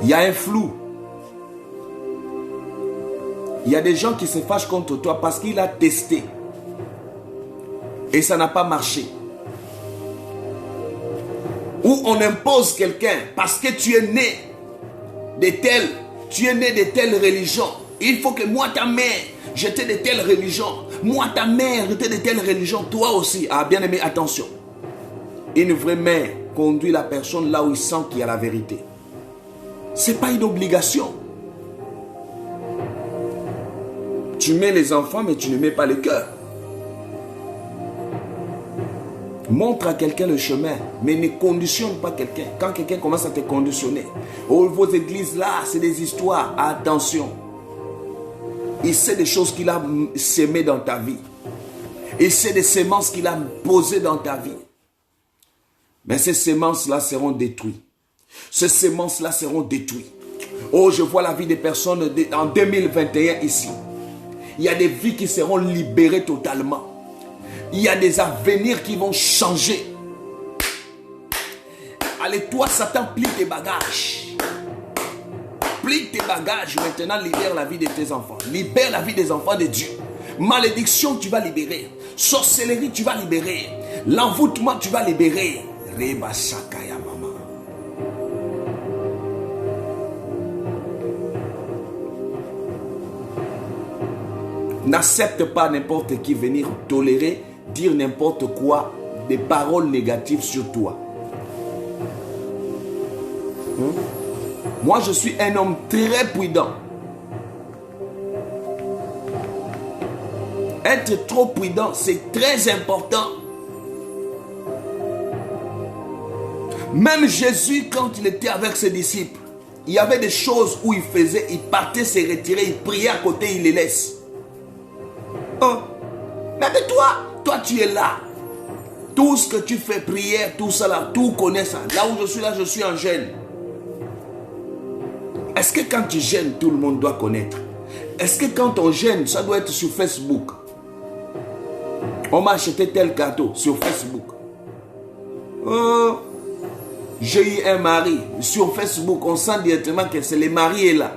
Il y a un flou. Il y a des gens qui se fâchent contre toi parce qu'il a testé. Et ça n'a pas marché. Ou on impose quelqu'un parce que tu es né de telle religion. Il faut que moi, ta mère, j'étais de telle religion. Moi, ta mère était de telle religion, toi aussi. Ah, bien aimé, attention. Une vraie mère conduit la personne là où il sent qu'il y a la vérité. Ce n'est pas une obligation. Tu mets les enfants, mais tu ne mets pas le cœur. Montre à quelqu'un le chemin, mais ne conditionne pas quelqu'un. Quand quelqu'un commence à te conditionner, oh, vos églises là, c'est des histoires. Attention. Il sait des choses qu'il a sémées dans ta vie. Il sait des semences qu'il a posées dans ta vie. Mais ces semences-là seront détruites. Ces semences-là seront détruites. Oh, je vois la vie des personnes en 2021 ici. Il y a des vies qui seront libérées totalement. Il y a des avenirs qui vont changer. Allez, toi, Satan, plie tes bagages. Plie tes bagages. Maintenant, libère la vie de tes enfants. Libère la vie des enfants de Dieu. Malédiction, tu vas libérer. Sorcellerie, tu vas libérer. L'envoûtement, tu vas libérer. Reba Sakaya Mama. N'accepte pas n'importe qui venir tolérer, dire n'importe quoi, des paroles négatives sur toi. Moi, je suis un homme très prudent. Être trop prudent, c'est très important. Même Jésus, quand il était avec ses disciples, il y avait des choses où il faisait, il partait se retirer, il priait à côté, il les laisse. Oh. Mais toi tu es là. Tout ce que tu fais, prière, tout ça là, tout connaît ça. Là où je suis là, je suis en jeûne. Est-ce que quand tu jeûnes, tout le monde doit connaître? Est-ce que quand on jeûne, ça doit être sur Facebook? On m'a acheté tel cadeau sur Facebook. Oh, j'ai eu un mari. Sur Facebook, on sent directement que c'est le mari est là.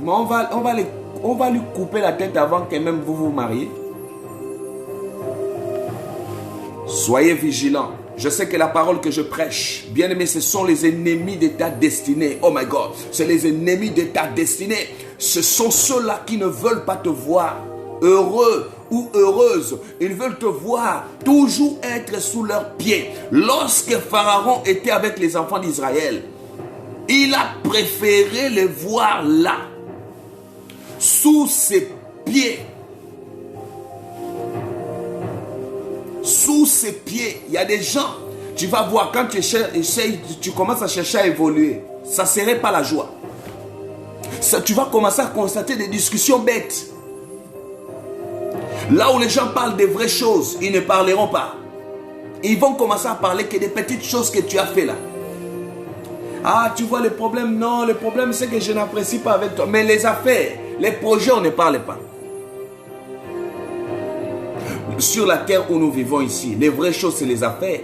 Mais on va lui couper la tête avant que même vous vous mariez. Soyez vigilants. Je sais que la parole que je prêche, bien aimé, ce sont les ennemis de ta destinée. Oh my God, c'est les ennemis de ta destinée. Ce sont ceux-là qui ne veulent pas te voir heureux ou heureuse. Ils veulent te voir toujours être sous leurs pieds. Lorsque Pharaon était avec les enfants d'Israël, il a préféré les voir là, sous ses pieds. Sous ses pieds. Il y a des gens, tu vas voir, quand tu commences à chercher à évoluer, ça ne serait pas la joie. Ça, tu vas commencer à constater des discussions bêtes. Là où les gens parlent des vraies choses, ils ne parleront pas. Ils vont commencer à parler que des petites choses que tu as fait là. Ah, tu vois le problème? Non, le problème c'est que je n'apprécie pas avec toi. Mais les affaires, les projets, on ne parle pas. Sur la terre où nous vivons ici, les vraies choses, c'est les affaires.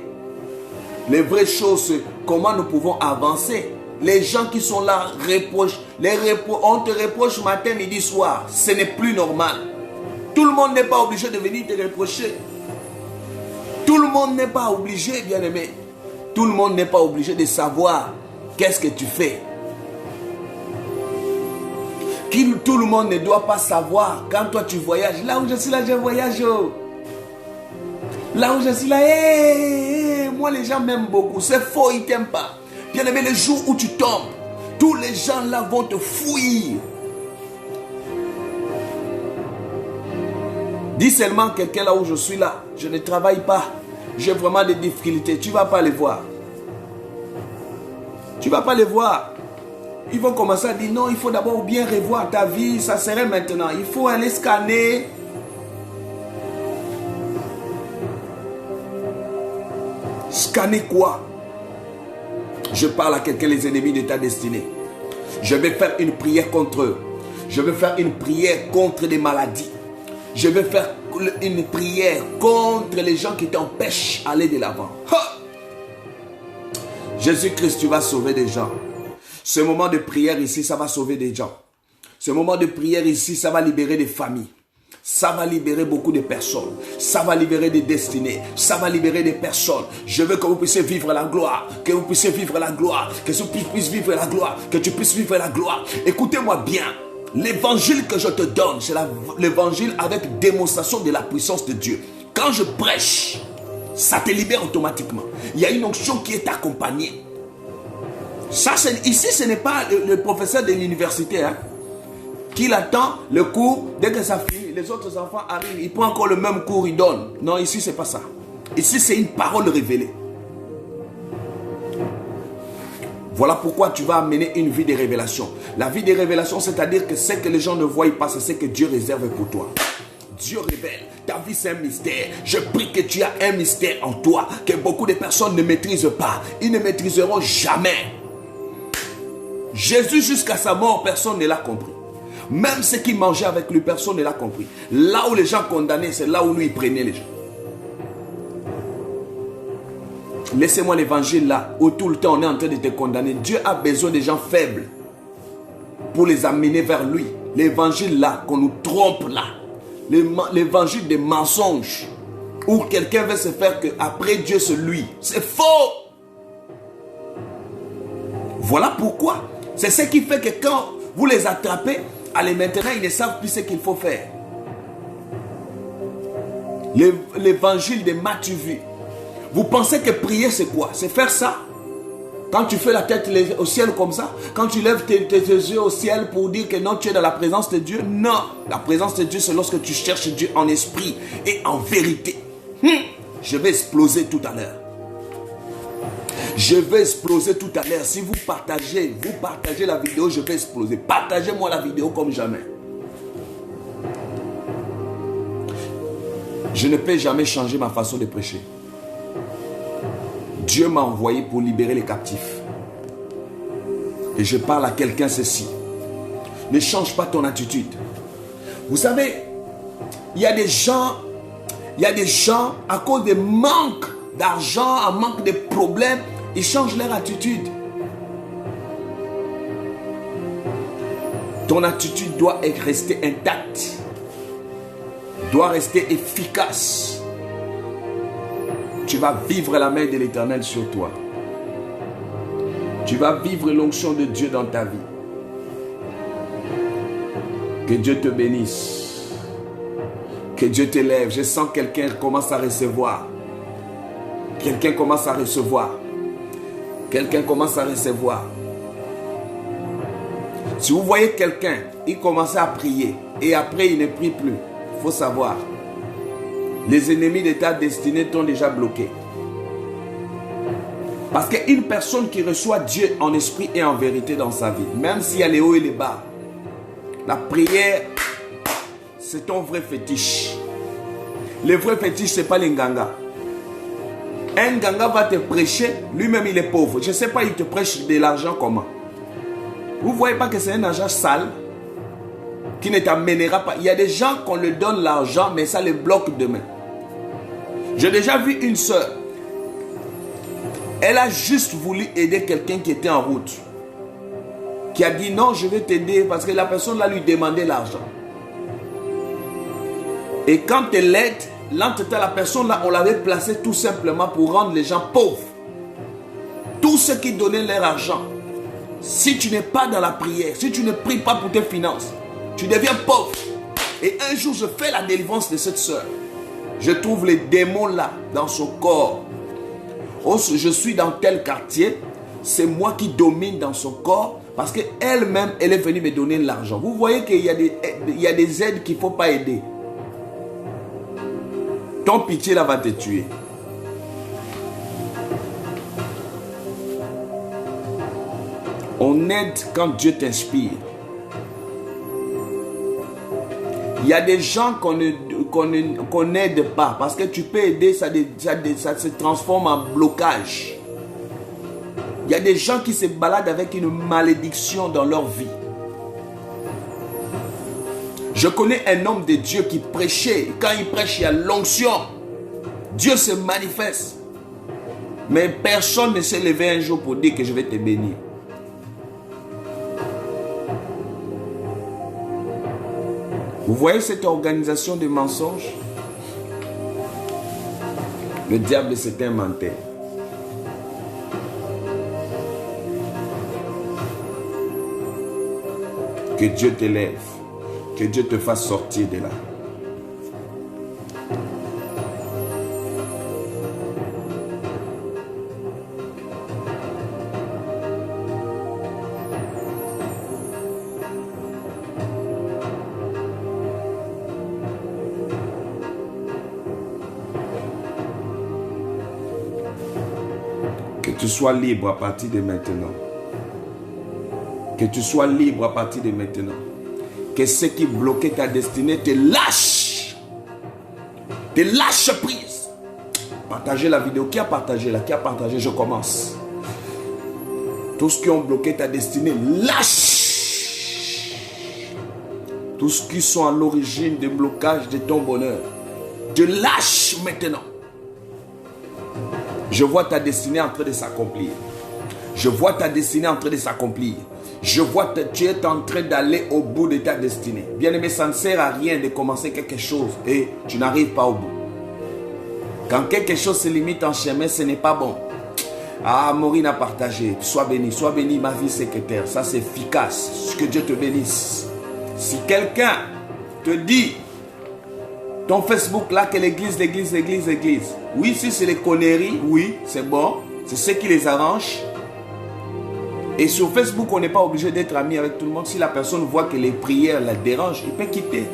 Les vraies choses, c'est comment nous pouvons avancer. Les gens qui sont là reprochent. On te reproche matin, midi, soir. Ce n'est plus normal. Tout le monde n'est pas obligé de venir te reprocher. Tout le monde n'est pas obligé, bien aimé. Tout le monde n'est pas obligé de savoir qu'est-ce que tu fais. Tout le monde ne doit pas savoir quand toi tu voyages. Là où je suis là, je voyage. Là où je suis là, moi les gens m'aiment beaucoup. C'est faux, ils ne t'aiment pas. Bien aimé, le jour où tu tombes, tous les gens là vont te fuir. Dis seulement quelqu'un là où je suis là, je ne travaille pas. J'ai vraiment des difficultés. Tu ne vas pas les voir. Tu ne vas pas les voir. Ils vont commencer à dire non, il faut d'abord bien revoir ta vie. Ça serait maintenant. Il faut aller scanner. Scanner quoi? Je parle à quelqu'un, les ennemis de ta destinée. Je vais faire une prière contre eux. Je vais faire une prière contre les maladies. Je vais faire une prière contre les gens qui t'empêchent d'aller de l'avant. Jésus-Christ, tu vas sauver des gens. Ce moment de prière ici, ça va sauver des gens. Ce moment de prière ici, ça va libérer des familles. Ça va libérer beaucoup de personnes. Ça va libérer des destinées. Ça va libérer des personnes. Je veux que vous puissiez vivre la gloire. Que vous puissiez vivre la gloire. Que tu puisses vivre la gloire. Que tu puisses vivre la gloire. Écoutez-moi bien. L'évangile que je te donne, c'est l'évangile avec démonstration de la puissance de Dieu. Quand je prêche, ça te libère automatiquement. Il y a une onction qui est accompagnée. Ça, ici, ce n'est pas le professeur de l'université qui attend le cours. Dès que ça finit, les autres enfants arrivent. Il prend encore le même cours, il donne. Non, ici, ce n'est pas ça. Ici, c'est une parole révélée. Voilà pourquoi tu vas amener une vie de révélation. La vie de révélation, c'est-à-dire que ce que les gens ne voient pas, c'est ce que Dieu réserve pour toi. Dieu révèle. Ta vie, c'est un mystère. Je prie que tu as un mystère en toi que beaucoup de personnes ne maîtrisent pas. Ils ne maîtriseront jamais. Jésus, jusqu'à sa mort, personne ne l'a compris. Même ceux qui mangeaient avec lui, personne ne l'a compris. Là où les gens condamnaient, c'est là où lui prenait les gens. Laissez-moi l'évangile là, où tout le temps on est en train de te condamner. Dieu a besoin des gens faibles pour les amener vers lui. L'évangile là, qu'on nous trompe là. L'évangile des mensonges, où quelqu'un veut se faire qu'après Dieu c'est lui. C'est faux. Voilà pourquoi. C'est ce qui fait que quand vous les attrapez, allez maintenant ils ne savent plus ce qu'il faut faire. L'évangile de Matthieu. Vous pensez que prier c'est quoi? C'est faire ça. Quand tu fais la tête au ciel comme ça, quand tu lèves tes yeux au ciel pour dire que non, tu es dans la présence de Dieu. Non, la présence de Dieu c'est lorsque tu cherches Dieu en esprit et en vérité. Je vais exploser tout à l'heure. Je vais exploser tout à l'heure. Si vous partagez la vidéo, je vais exploser. Partagez-moi la vidéo comme jamais. Je ne peux jamais changer ma façon de prêcher. Dieu m'a envoyé pour libérer les captifs. Et je parle à quelqu'un ceci. Ne change pas ton attitude. Vous savez, il y a des gens, à cause de manque d'argent, à manque de problèmes, ils changent leur attitude. Ton attitude doit rester intacte. Doit rester efficace. Tu vas vivre la main de l'Éternel sur toi. Tu vas vivre l'onction de Dieu dans ta vie. Que Dieu te bénisse. Que Dieu t'élève. Je sens quelqu'un commence à recevoir. Quelqu'un commence à recevoir. Quelqu'un commence à recevoir. Si vous voyez quelqu'un, il commence à prier et après il ne prie plus, il faut savoir. Les ennemis de ta destinée t'ont déjà bloqué. Parce qu'une personne qui reçoit Dieu en esprit et en vérité dans sa vie, même s'il y a les hauts et les bas, la prière, c'est ton vrai fétiche. Le vrai fétiche, ce n'est pas les nganga. Un ganga va te prêcher, lui-même il est pauvre. Je ne sais pas, il te prêche de l'argent comment. Vous ne voyez pas que c'est un argent sale qui ne t'amènera pas. Il y a des gens qu'on leur donne l'argent, mais ça les bloque demain. J'ai déjà vu une soeur. Elle a juste voulu aider quelqu'un qui était en route. Qui a dit non, je vais t'aider parce que la personne là lui demandait l'argent. Et quand elle l'aide, l'entretien, la personne là, on l'avait placée tout simplement pour rendre les gens pauvres. Tous ceux qui donnaient leur argent, si tu n'es pas dans la prière, si tu ne pries pas pour tes finances, tu deviens pauvre. Et un jour, je fais la délivrance de cette soeur. Je trouve les démons là, dans son corps. Oh, je suis dans tel quartier, c'est moi qui domine dans son corps parce qu'elle-même, elle est venue me donner l'argent. Vous voyez qu'il y a des aides qu'il ne faut pas aider. Ton pitié là va te tuer. On aide quand Dieu t'inspire. Il y a des gens qu'on n'aide pas parce que tu peux aider, ça se transforme en blocage. Il y a des gens qui se baladent avec une malédiction dans leur vie. Je connais un homme de Dieu qui prêchait. Quand il prêche, il y a l'onction. Dieu se manifeste. Mais personne ne s'est levé un jour pour dire que je vais te bénir. Vous voyez cette organisation de mensonges? Le diable s'est inventé. Que Dieu t'élève. Que Dieu te fasse sortir de là. Que tu sois libre à partir de maintenant. Que tu sois libre à partir de maintenant. Que ce qui bloquait ta destinée te lâche. Te lâche prise. Partagez la vidéo. Qui a partagé là? Qui a partagé? Je commence. Tous ceux qui ont bloqué ta destinée, lâche. Tous ceux qui sont à l'origine des blocages de ton bonheur, te lâche maintenant. Je vois ta destinée en train de s'accomplir. Je vois ta destinée en train de s'accomplir. Je vois que tu es en train d'aller au bout de ta destinée. Bien-aimé, ça ne sert à rien de commencer quelque chose et tu n'arrives pas au bout. Quand quelque chose se limite en chemin, ce n'est pas bon. Ah, Maureen a partagé. Sois béni, ma vie secrétaire. Ça, c'est efficace. Que Dieu te bénisse. Si quelqu'un te dit, ton Facebook là, que l'église. Oui, si c'est les conneries, oui, c'est bon. C'est ce qui les arrange. Et sur Facebook, on n'est pas obligé d'être ami avec tout le monde. Si la personne voit que les prières la dérangent, il peut quitter.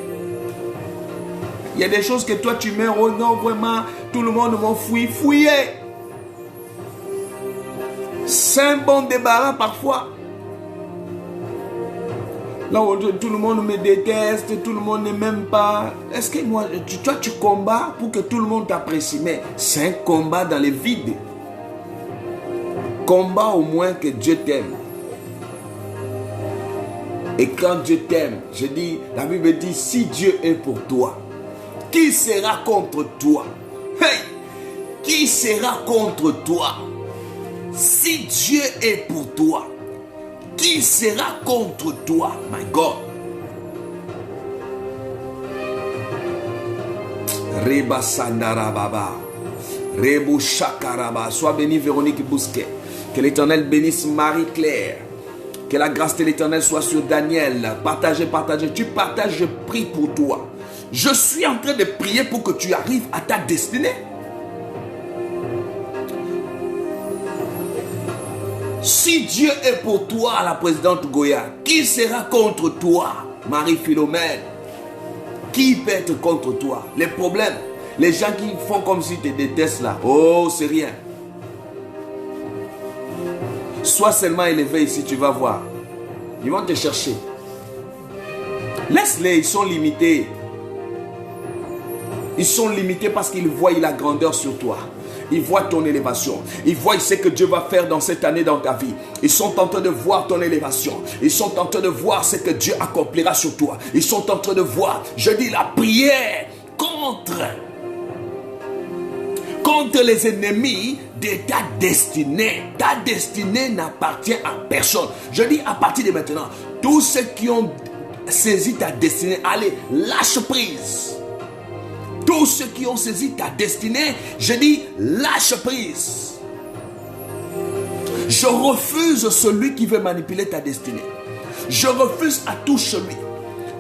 Il y a des choses que toi tu mets, oh non, vraiment, tout le monde m'en fouille. Fouillez. C'est un bon débarras parfois. Là où tout le monde me déteste, tout le monde ne m'aime pas. Est-ce que moi, toi tu combats pour que tout le monde t'apprécie? Mais c'est un combat dans le vide. Combat au moins que Dieu t'aime. Et quand Dieu t'aime, je dis, la Bible dit, si Dieu est pour toi, qui sera contre toi? Hey! Qui sera contre toi? Si Dieu est pour toi, qui sera contre toi? My God. Reba Sandara Baba. Rebu Shakaraba. Sois béni Véronique Bousquet. Que l'Éternel bénisse Marie-Claire. Que la grâce de l'Éternel soit sur Daniel. Partagez. Tu partages, je prie pour toi. Je suis en train de prier pour que tu arrives à ta destinée. Si Dieu est pour toi, la présidente Goya, qui sera contre toi, Marie-Philomène? Qui peut être contre toi? Les problèmes, les gens qui font comme si tu te détestes là, oh, c'est rien. Sois seulement élevé ici, tu vas voir. Ils vont te chercher. Laisse-les, ils sont limités. Ils sont limités parce qu'ils voient la grandeur sur toi. Ils voient ton élévation. Ils voient ce que Dieu va faire dans cette année dans ta vie. Ils sont en train de voir ton élévation. Ils sont en train de voir ce que Dieu accomplira sur toi. Ils sont en train de voir, je dis, la prière contre les ennemis de ta destinée. Ta destinée n'appartient à personne. Je dis à partir de maintenant, tous ceux qui ont saisi ta destinée, allez, lâche prise. Tous ceux qui ont saisi ta destinée, je dis, lâche prise. Je refuse celui qui veut manipuler ta destinée. Je refuse à tout celui.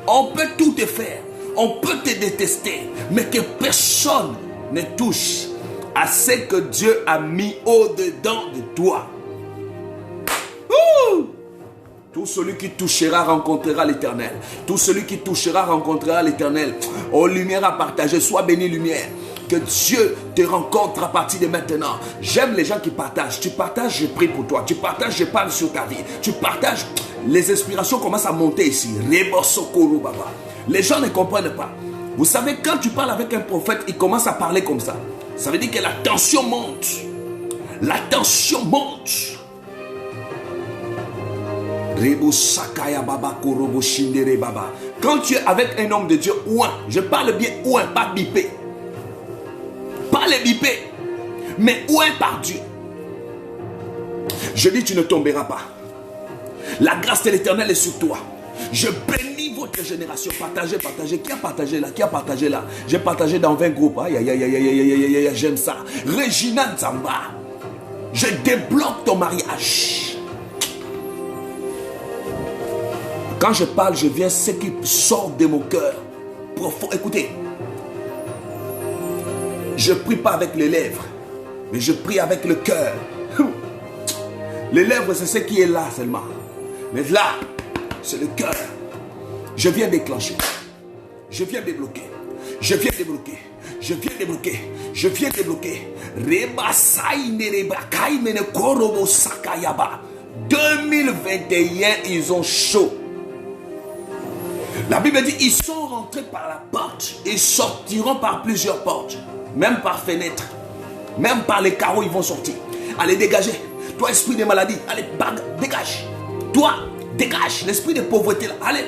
On peut tout te faire. On peut te détester. Mais que personne ne touche à ce que Dieu a mis au-dedans de toi. Ouh! Tout celui qui touchera rencontrera l'Éternel. Tout celui qui touchera rencontrera l'Éternel. Oh, lumière à partager. Sois béni, lumière. Que Dieu te rencontre à partir de maintenant. J'aime les gens qui partagent. Tu partages, je prie pour toi. Tu partages, je parle sur ta vie. Tu partages, les inspirations commencent à monter ici. Les gens ne comprennent pas. Vous savez, quand tu parles avec un prophète, il commence à parler comme ça. Ça veut dire que la tension monte. La tension monte. Quand tu es avec un homme de Dieu, ouin, je parle bien ouin, pas bipé. Pas les bipé, mais ouin par Dieu. Je dis, tu ne tomberas pas. La grâce de l'Éternel est sur toi. Je bénis votre génération. Partagez. Qui a partagé là? J'ai partagé dans 20 groupes. Aïe, j'aime ça. Regina Nzamba. Je débloque ton mariage. Quand je parle, je viens ce qui sort de mon cœur profond. Écoutez, je ne prie pas avec les lèvres, mais je prie avec le cœur. Les lèvres, c'est ce qui est là seulement. Mais là, c'est le cœur. Je viens déclencher. Je viens débloquer. Je viens débloquer. Je viens débloquer. Je viens débloquer. 2021, ils ont chaud. La Bible dit, ils sont rentrés par la porte. Ils sortiront par plusieurs portes. Même par fenêtre. Même par les carreaux, ils vont sortir. Allez, dégagez. Toi, esprit de maladie, allez, dégage. Toi, dégage. L'esprit de pauvreté, là, allez.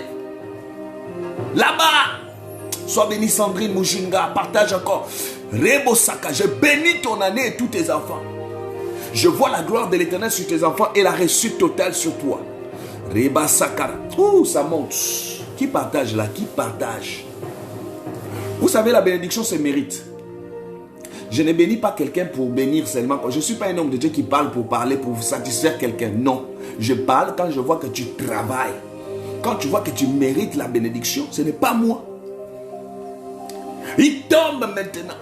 Là-bas. Sois béni Sandrine Mujinga, partage encore. Rebo Saka, je bénis ton année et tous tes enfants. Je vois la gloire de l'Éternel sur tes enfants et la réussite totale sur toi. Reba Saka, ça monte. Qui partage là? Qui partage? Vous savez, la bénédiction se mérite. Je ne bénis pas quelqu'un pour bénir seulement. Je ne suis pas un homme de Dieu qui parle pour parler, pour satisfaire quelqu'un. Non. Je parle quand je vois que tu travailles. Quand tu vois que tu mérites la bénédiction, ce n'est pas moi. Ils tombent maintenant.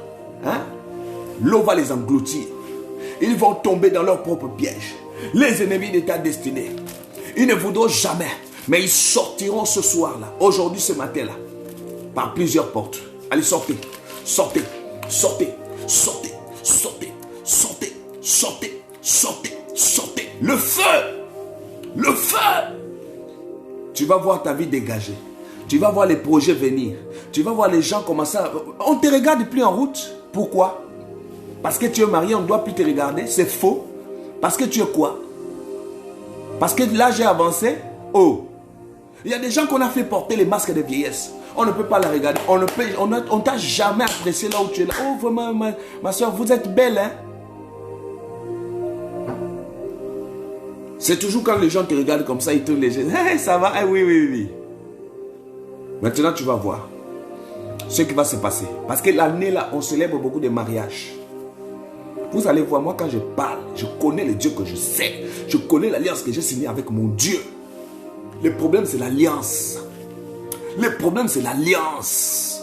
Hein? L'eau va les engloutir. Ils vont tomber dans leur propre piège. Les ennemis de ta destinée. Ils ne voudront jamais. Mais ils sortiront ce soir-là. Aujourd'hui, ce matin-là. Par plusieurs portes. Allez, sortez. Sortez. Sortez. Sortez. Sortez. Sortez. Sortez. Sortez. Sortez. Le feu. Le feu. Tu vas voir ta vie dégagée. Tu vas voir les projets venir. Tu vas voir les gens commencer à... On ne te regarde plus en route. Pourquoi? Parce que tu es marié, on ne doit plus te regarder. C'est faux. Parce que tu es quoi? Parce que l'âge est avancé. Oh. Il y a des gens qu'on a fait porter les masques de vieillesse. On ne peut pas la regarder. On ne t'a jamais apprécié là où tu es là. Oh, vraiment, ma soeur, vous êtes belle, hein? C'est toujours quand les gens te regardent comme ça, ils tournent les yeux. Hey, ça va? Hey, oui, oui, oui. Maintenant, tu vas voir ce qui va se passer. Parce que l'année là, on célèbre beaucoup de mariages. Vous allez voir, moi quand je parle, je connais le Dieu que je sais. Je connais l'alliance que j'ai signée avec mon Dieu. Le problème, c'est l'alliance. Le problème, c'est l'alliance.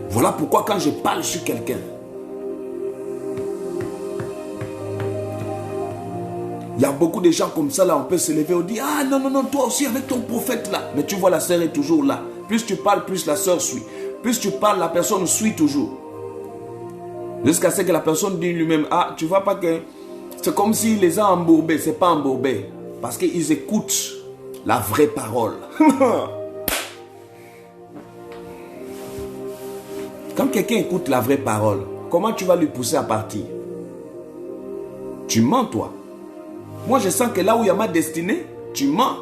Voilà pourquoi quand je parle sur quelqu'un, il y a beaucoup de gens comme ça, là, on peut se lever, on dit, ah non, non, non, toi aussi avec ton prophète là. Mais tu vois, la sœur est toujours là. Plus tu parles, plus la sœur suit. Plus tu parles, la personne suit toujours. Jusqu'à ce que la personne dit lui-même, ah, tu vois pas que c'est comme si les a embourbés. C'est pas embourbé. Parce qu'ils écoutent la vraie parole. Quand quelqu'un écoute la vraie parole, comment tu vas lui pousser à partir? Tu mens, toi. Moi, je sens que là où il y a ma destinée, tu mens.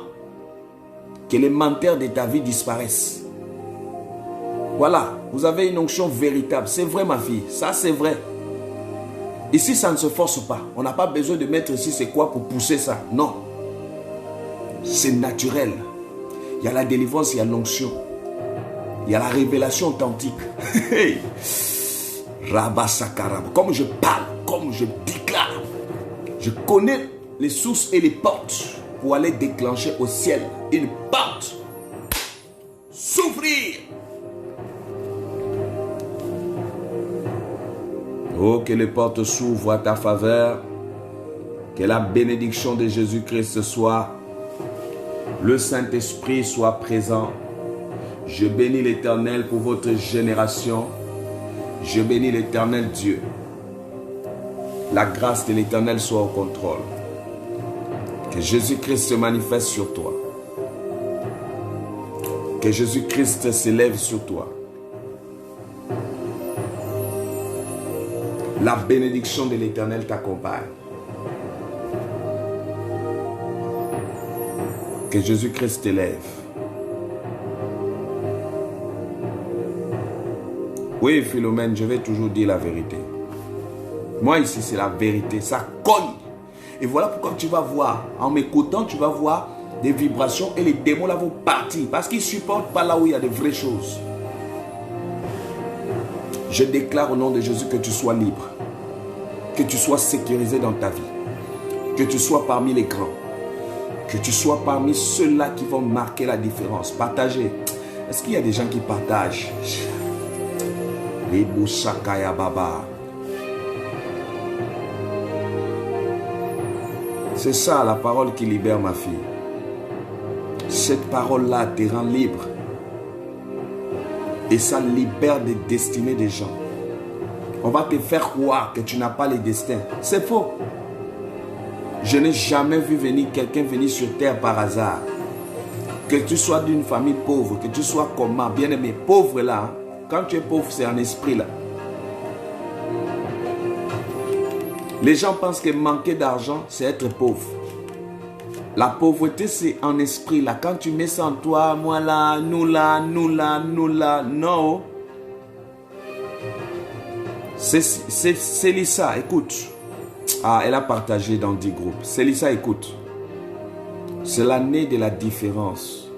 Que les menteurs de ta vie disparaissent. Voilà, vous avez une onction véritable. C'est vrai, ma fille, ça c'est vrai. Ici, ça ne se force pas. On n'a pas besoin de mettre ici c'est quoi pour pousser ça. Non. C'est naturel. Il y a la délivrance, il y a l'onction. Il y a la révélation authentique. Rabasakarab. Comme je parle, comme je déclare, je connais les sources et les portes pour aller déclencher au ciel une porte. S'ouvrir. Oh, que les portes s'ouvrent à ta faveur. Que la bénédiction de Jésus-Christ soit. Le Saint-Esprit soit présent. Je bénis l'Éternel pour votre génération. Je bénis l'Éternel Dieu. La grâce de l'Éternel soit au contrôle. Que Jésus-Christ se manifeste sur toi. Que Jésus-Christ s'élève sur toi. La bénédiction de l'Éternel t'accompagne. Que Jésus-Christ t'élève. Oui, Philomène, je vais toujours dire la vérité. Moi ici, c'est la vérité. Ça cogne. Et voilà pourquoi tu vas voir, en m'écoutant, tu vas voir des vibrations et les démons là vont partir. Parce qu'ils ne supportent pas là où il y a de vraies choses. Je déclare au nom de Jésus que tu sois libre. Que tu sois sécurisé dans ta vie. Que tu sois parmi les grands. Que tu sois parmi ceux-là qui vont marquer la différence. Partagez. Est-ce qu'il y a des gens qui partagent? Les Boussakaya Baba. C'est ça la parole qui libère ma fille. Cette parole-là te rend libre. Et ça libère des destinées des gens. On va te faire croire que tu n'as pas les destins. C'est faux. Je n'ai jamais vu quelqu'un venir sur terre par hasard. Que tu sois d'une famille pauvre, que tu sois comment, bien aimé, pauvre là. Hein? Quand tu es pauvre, c'est en esprit là. Les gens pensent que manquer d'argent, c'est être pauvre. La pauvreté, c'est en esprit là. Quand tu mets ça en toi, moi là, nous là, nous là, nous là, non. C'est Lisa, écoute. Ah, elle a partagé dans 10 groupes. C'est Lisa, écoute. C'est l'année de la différence.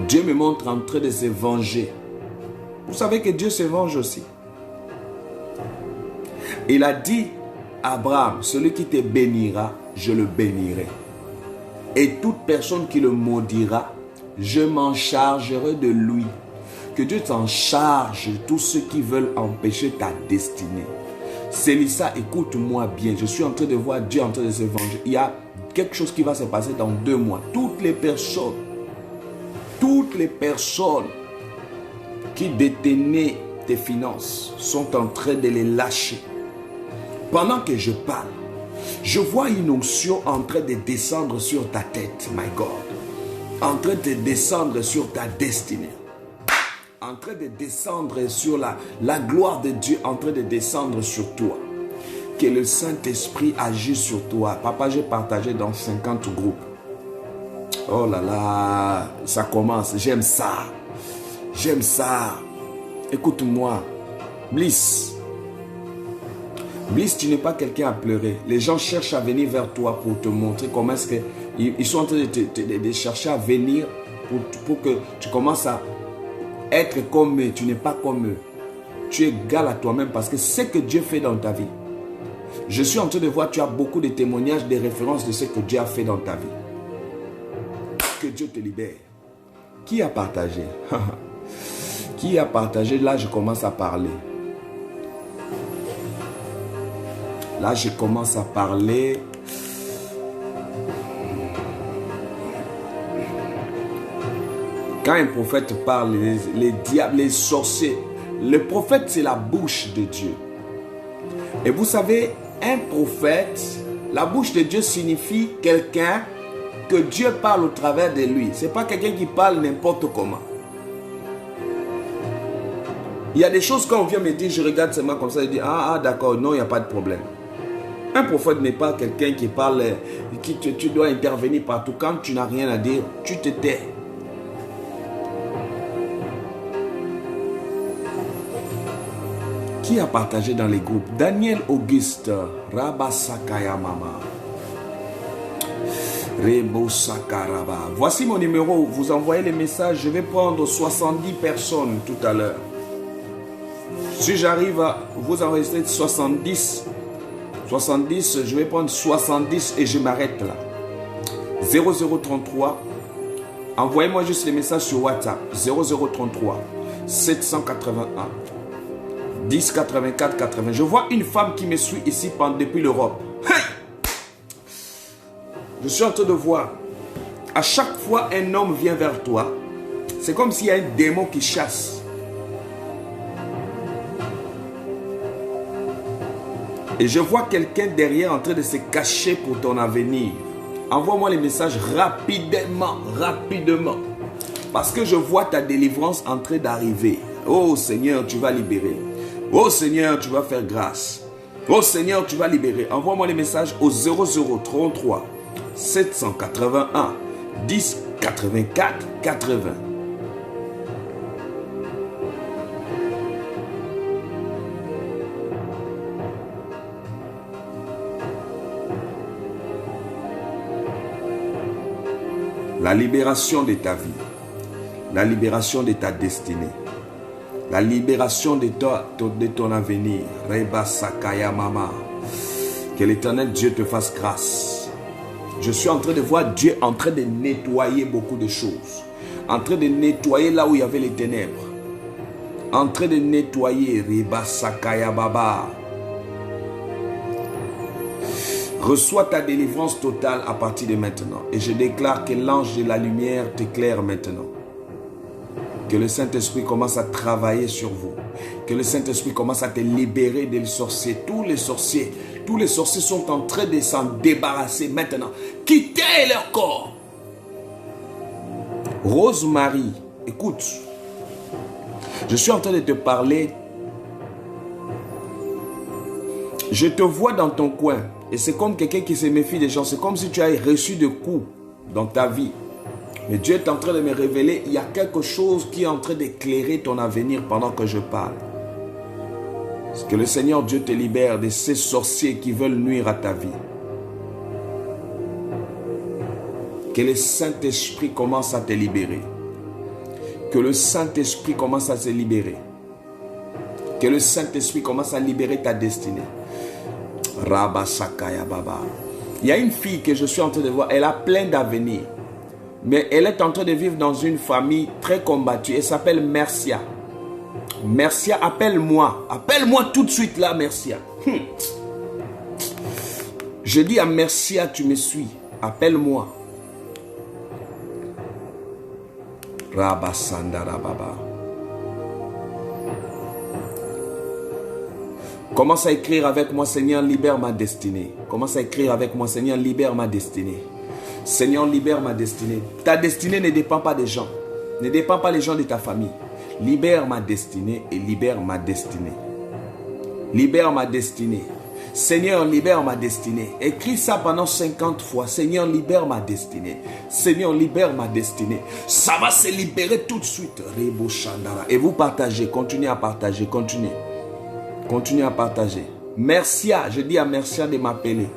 Dieu me montre en train de se venger. Vous savez que Dieu se venge aussi. Il a dit à Abraham, celui qui te bénira, je le bénirai. Et toute personne qui le maudira, je m'en chargerai de lui. Que Dieu t'en charge de tous ceux qui veulent empêcher ta destinée. Célissa, écoute-moi bien. Je suis en train de voir Dieu en train de se venger. Il y a quelque chose qui va se passer dans 2 mois. Toutes les personnes qui détenaient tes finances sont en train de les lâcher. Pendant que je parle, je vois une onction en train de descendre sur ta tête, my God. En train de descendre sur ta destinée. En train de descendre sur la gloire de Dieu, en train de descendre sur toi. Que le Saint-Esprit agisse sur toi. Papa, j'ai partagé dans 50 groupes. Oh là là, ça commence. J'aime ça. J'aime ça. Écoute-moi. Bliss. Bliss, tu n'es pas quelqu'un à pleurer. Les gens cherchent à venir vers toi pour te montrer comment est-ce qu'ils sont en train de chercher à venir pour que tu commences à être comme eux. Tu n'es pas comme eux. Tu es égal à toi-même parce que c'est ce que Dieu fait dans ta vie. Je suis en train de voir, tu as beaucoup de témoignages, des références de ce que Dieu a fait dans ta vie. Que Dieu te libère. Qui a partagé? Qui a partagé? Là, je commence à parler. Là, je commence à parler. Quand un prophète parle, les diables, les sorciers, le prophète, c'est la bouche de Dieu. Et vous savez, un prophète, la bouche de Dieu signifie quelqu'un que Dieu parle au travers de lui. Ce n'est pas quelqu'un qui parle n'importe comment. Il y a des choses quand on vient me dire, je regarde seulement comme ça et dis, ah d'accord, non, il n'y a pas de problème. Un prophète n'est pas quelqu'un qui parle, tu dois intervenir partout. Quand tu n'as rien à dire, tu te tais. Qui a partagé dans les groupes? Daniel Auguste, Rabasakaya Mama, Rebo Sakaraba. Voici mon numéro, vous envoyez les messages, je vais prendre 70 personnes tout à l'heure. Si j'arrive à vous enregistrer 70, je vais prendre 70 et je m'arrête là. 0033, envoyez-moi juste les messages sur WhatsApp. 0033 781 10 84 80. Je vois une femme qui me suit ici depuis l'Europe. Hey! Je suis en train de voir. À chaque fois un homme vient vers toi, c'est comme s'il y a un démon qui chasse. Et je vois quelqu'un derrière en train de se cacher pour ton avenir. Envoie-moi les messages rapidement. Parce que je vois ta délivrance en train d'arriver. Oh Seigneur, tu vas libérer. Oh Seigneur, tu vas faire grâce. Oh Seigneur, tu vas libérer. Envoie-moi les messages au 0033 781 10 84 80. La libération de ta vie, la libération de ta destinée, la libération de ton avenir. Reba Sakaya Mama. Que l'Éternel Dieu te fasse grâce. Je suis en train de voir Dieu en train de nettoyer beaucoup de choses. En train de nettoyer là où il y avait les ténèbres. En train de nettoyer. Riba Sakaya Baba. Reçois ta délivrance totale à partir de maintenant. Et je déclare que l'ange de la lumière t'éclaire maintenant. Que le Saint-Esprit commence à travailler sur vous. Que le Saint-Esprit commence à te libérer des sorciers. Tous les sorciers sont en train de s'en débarrasser maintenant. Quittez leur corps. Rosemary, écoute. Je suis en train de te parler. Je te vois dans ton coin. Et c'est comme quelqu'un qui se méfie des gens. C'est comme si tu as reçu des coups dans ta vie. Mais Dieu est en train de me révéler, il y a quelque chose qui est en train d'éclairer ton avenir pendant que je parle. Que le Seigneur Dieu te libère de ces sorciers qui veulent nuire à ta vie. Que le Saint-Esprit commence à te libérer. Que le Saint-Esprit commence à se libérer. Que le Saint-Esprit commence à libérer ta destinée. Rabba Sakaya Baba. Il y a une fille que je suis en train de voir, elle a plein d'avenir. Mais elle est en train de vivre dans une famille très combattue. Elle s'appelle Mercia. Mercia, appelle-moi. Appelle-moi tout de suite là, Mercia. Je dis à Mercia, tu me suis. Appelle-moi. Rabba Sandara Baba. Commence à écrire avec moi, Seigneur, libère ma destinée. Commence à écrire avec moi, Seigneur, libère ma destinée. Seigneur, libère ma destinée. Ta destinée ne dépend pas des gens. Ne dépend pas des gens de ta famille. Libère ma destinée et libère ma destinée. Libère ma destinée. Seigneur, libère ma destinée. Écris ça pendant 50 fois. Seigneur, libère ma destinée. Seigneur, libère ma destinée. Ça va se libérer tout de suite. Et vous partagez. Continuez à partager. Continuez. Continuez à partager. Mercia, je dis à Mercia de m'appeler.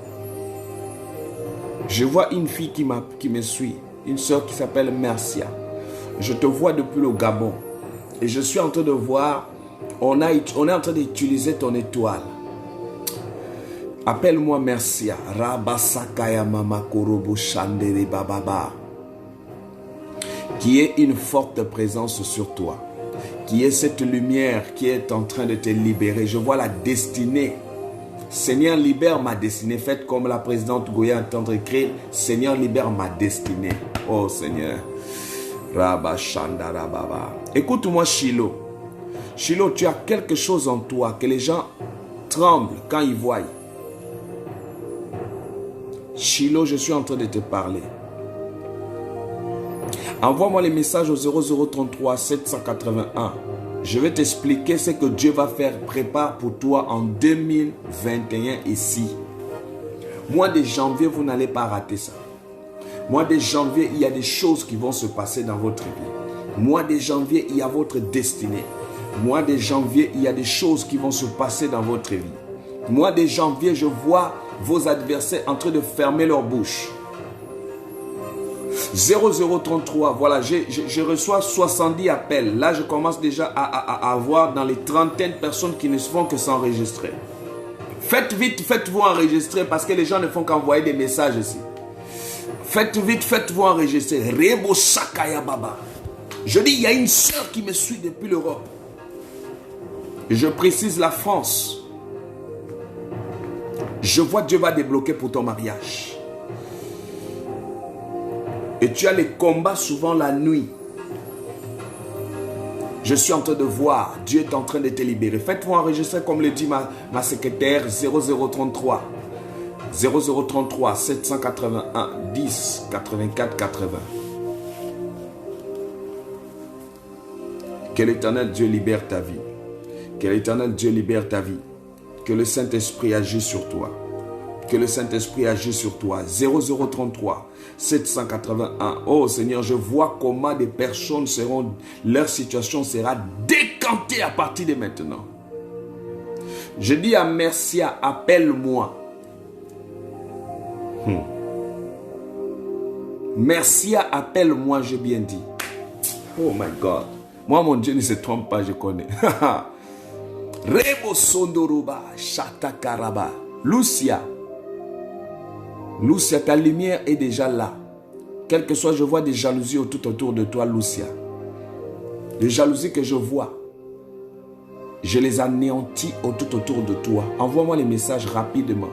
Je vois une fille qui me suit. Une soeur qui s'appelle Mercia. Je te vois depuis le Gabon. Et je suis en train de voir. On est en train d'utiliser ton étoile. Appelle-moi Mercia. Rabasakaya Mama Korobo Shandere Bababa. Qui est une forte présence sur toi. Qui est cette lumière qui est en train de te libérer. Je vois la destinée. Seigneur, libère ma destinée. Faites comme la présidente Goya entendre écrire. Seigneur, libère ma destinée. Oh Seigneur. Rabba Shandara Baba. Écoute-moi Shiloh. Shiloh, tu as quelque chose en toi que les gens tremblent quand ils voient. Shiloh, je suis en train de te parler. Envoie-moi les messages au 0033 781. Je vais t'expliquer ce que Dieu va faire. Prépare pour toi en 2021 ici. Mois de janvier, vous n'allez pas rater ça. Mois de janvier, il y a des choses qui vont se passer dans votre vie. Mois de janvier, il y a votre destinée. Mois de janvier, il y a des choses qui vont se passer dans votre vie. Mois de janvier, je vois vos adversaires en train de fermer leur bouche. 0033, voilà, je reçois 70 appels. Là, je commence déjà à avoir dans les trentaines de personnes qui ne font que s'enregistrer. Faites vite, faites-vous enregistrer parce que les gens ne font qu'envoyer des messages ici. Faites vite, faites-vous enregistrer. Rebo Sakaya Baba. Je dis, il y a une soeur qui me suit depuis l'Europe. Je précise la France. Je vois Dieu va débloquer pour ton mariage. Et tu as les combats souvent la nuit. Je suis en train de voir. Dieu est en train de te libérer. Faites-vous enregistrer comme le dit ma secrétaire 0033. 0033 781 10 84 80. Que l'Éternel Dieu libère ta vie. Que l'Éternel Dieu libère ta vie. Que le Saint-Esprit agisse sur toi. Que le Saint-Esprit agisse sur toi. 0033 781. Oh Seigneur, je vois comment des personnes seront, leur situation sera décantée à partir de maintenant. Je dis à Mercia, appelle-moi. Mercia, appelle-moi, j'ai bien dit. Oh my God. Moi, mon Dieu ne se trompe pas, je connais. Rebo Sondoroba, Shatakaraba. Lucia. Lucia, ta lumière est déjà là. Quel que soit, je vois des jalousies tout autour de toi, Lucia. Les jalousies que je vois, je les anéantis tout autour de toi. Envoie-moi les messages rapidement.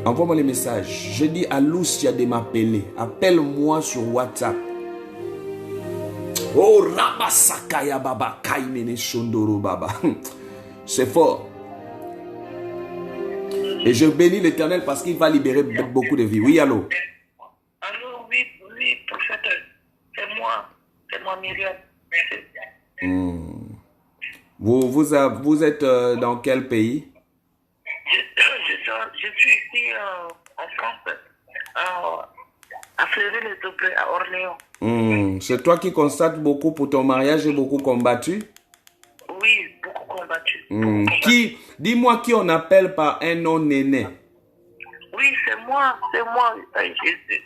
Envoie-moi les messages. Je dis à Lucia de m'appeler. Appelle-moi sur WhatsApp. Oh, Rabasakaya Baba, Kaimene Shondoro Baba. C'est fort. Et je bénis l'Éternel parce qu'il va libérer beaucoup de vies. Oui, allô? Allô, oui, prophète. C'est moi, Myriam. Vous êtes dans quel pays? Je suis ici en France, à Fleury-les-Aubrais, à Orléans. C'est toi qui constates beaucoup pour ton mariage et beaucoup combattu? Oui, beaucoup combattu. Dis-moi qui on appelle par un nom Néné. Oui, c'est moi, Jésus.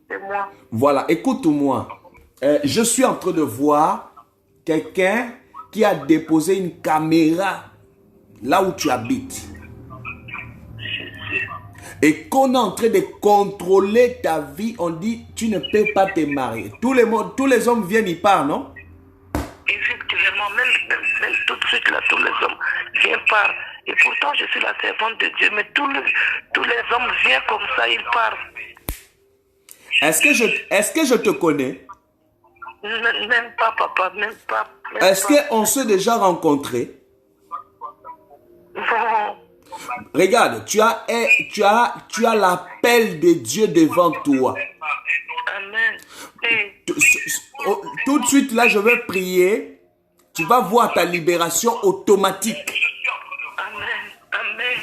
C'est moi. Voilà, écoute-moi. Je suis en train de voir quelqu'un qui a déposé une caméra là où tu habites. Et qu'on est en train de contrôler ta vie, on dit tu ne peux pas te marier. Tous les hommes viennent y part, non? Effectivement, même tout de suite là, tous les hommes viennent par. Et pourtant je suis la servante de Dieu, mais tous les hommes viennent comme ça, ils partent. Est-ce que je te connais? Même pas, papa, même pas. Est-ce qu'on s'est déjà rencontrés? Non. Regarde, tu as l'appel de Dieu devant toi. Amen. Tout de suite, là, je vais prier. Tu vas voir ta libération automatique. Amen.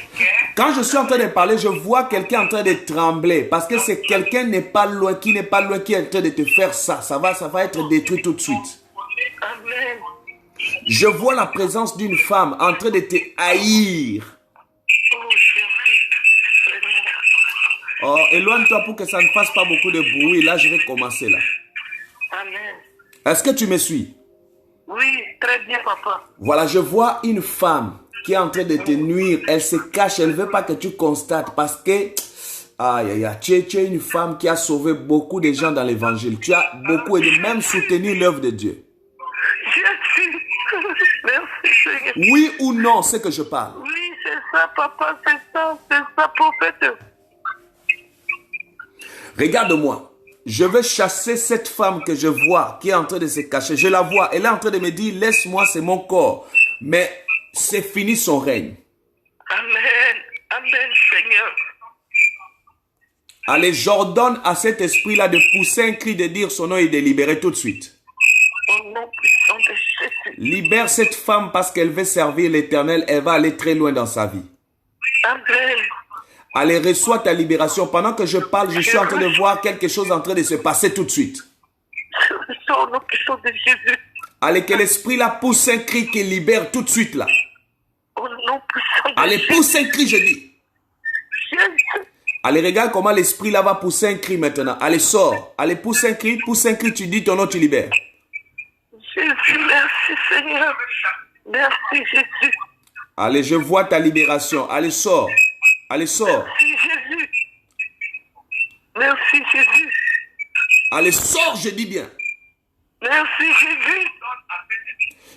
Quand je suis en train de parler, je vois quelqu'un en train de trembler. Parce que c'est quelqu'un qui n'est pas loin, qui est en train de te faire ça. Ça va être détruit tout de suite. Amen. Je vois la présence d'une femme en train de te haïr. Oh, éloigne-toi pour que ça ne fasse pas beaucoup de bruit. Là, je vais commencer là. Amen. Est-ce que tu me suis? Oui, très bien, papa. Voilà, je vois une femme qui est en train de te nuire. Elle se cache, elle ne veut pas que tu constates parce que tu es une femme qui a sauvé beaucoup de gens dans l'évangile. Tu as beaucoup aidé, même soutenu l'œuvre de Dieu. Jésus. Merci, Seigneur. Oui ou non, c'est que je parle? Oui, c'est ça, papa, c'est ça, prophète. Regarde-moi. Je vais chasser cette femme que je vois qui est en train de se cacher. Je la vois. Elle est en train de me dire, laisse-moi, c'est mon corps. Mais c'est fini son règne. Amen. Amen, Seigneur. Allez, j'ordonne à cet esprit-là de pousser un cri, de dire son nom et de libérer tout de suite. Au nom puissant de Jésus. Libère cette femme parce qu'elle veut servir l'Éternel. Elle va aller très loin dans sa vie. Amen. Allez, reçois ta libération. Pendant que je parle, je suis en train de voir quelque chose en train de se passer tout de suite. Au nom puissant de Jésus. Allez, que l'esprit là pousse un cri qui libère tout de suite là. Au nom puissant de Allez, Jésus. pousse un cri, je dis. Jésus. Allez, regarde comment l'esprit là va pousser un cri maintenant. Allez, sors. Allez, pousse un cri, tu dis ton nom, tu libères. Jésus, merci Seigneur. Merci Jésus. Allez, je vois ta libération. Allez, sors. Allez, sors. Merci Jésus. Merci Jésus. Allez, sors, je dis bien. Merci Jésus.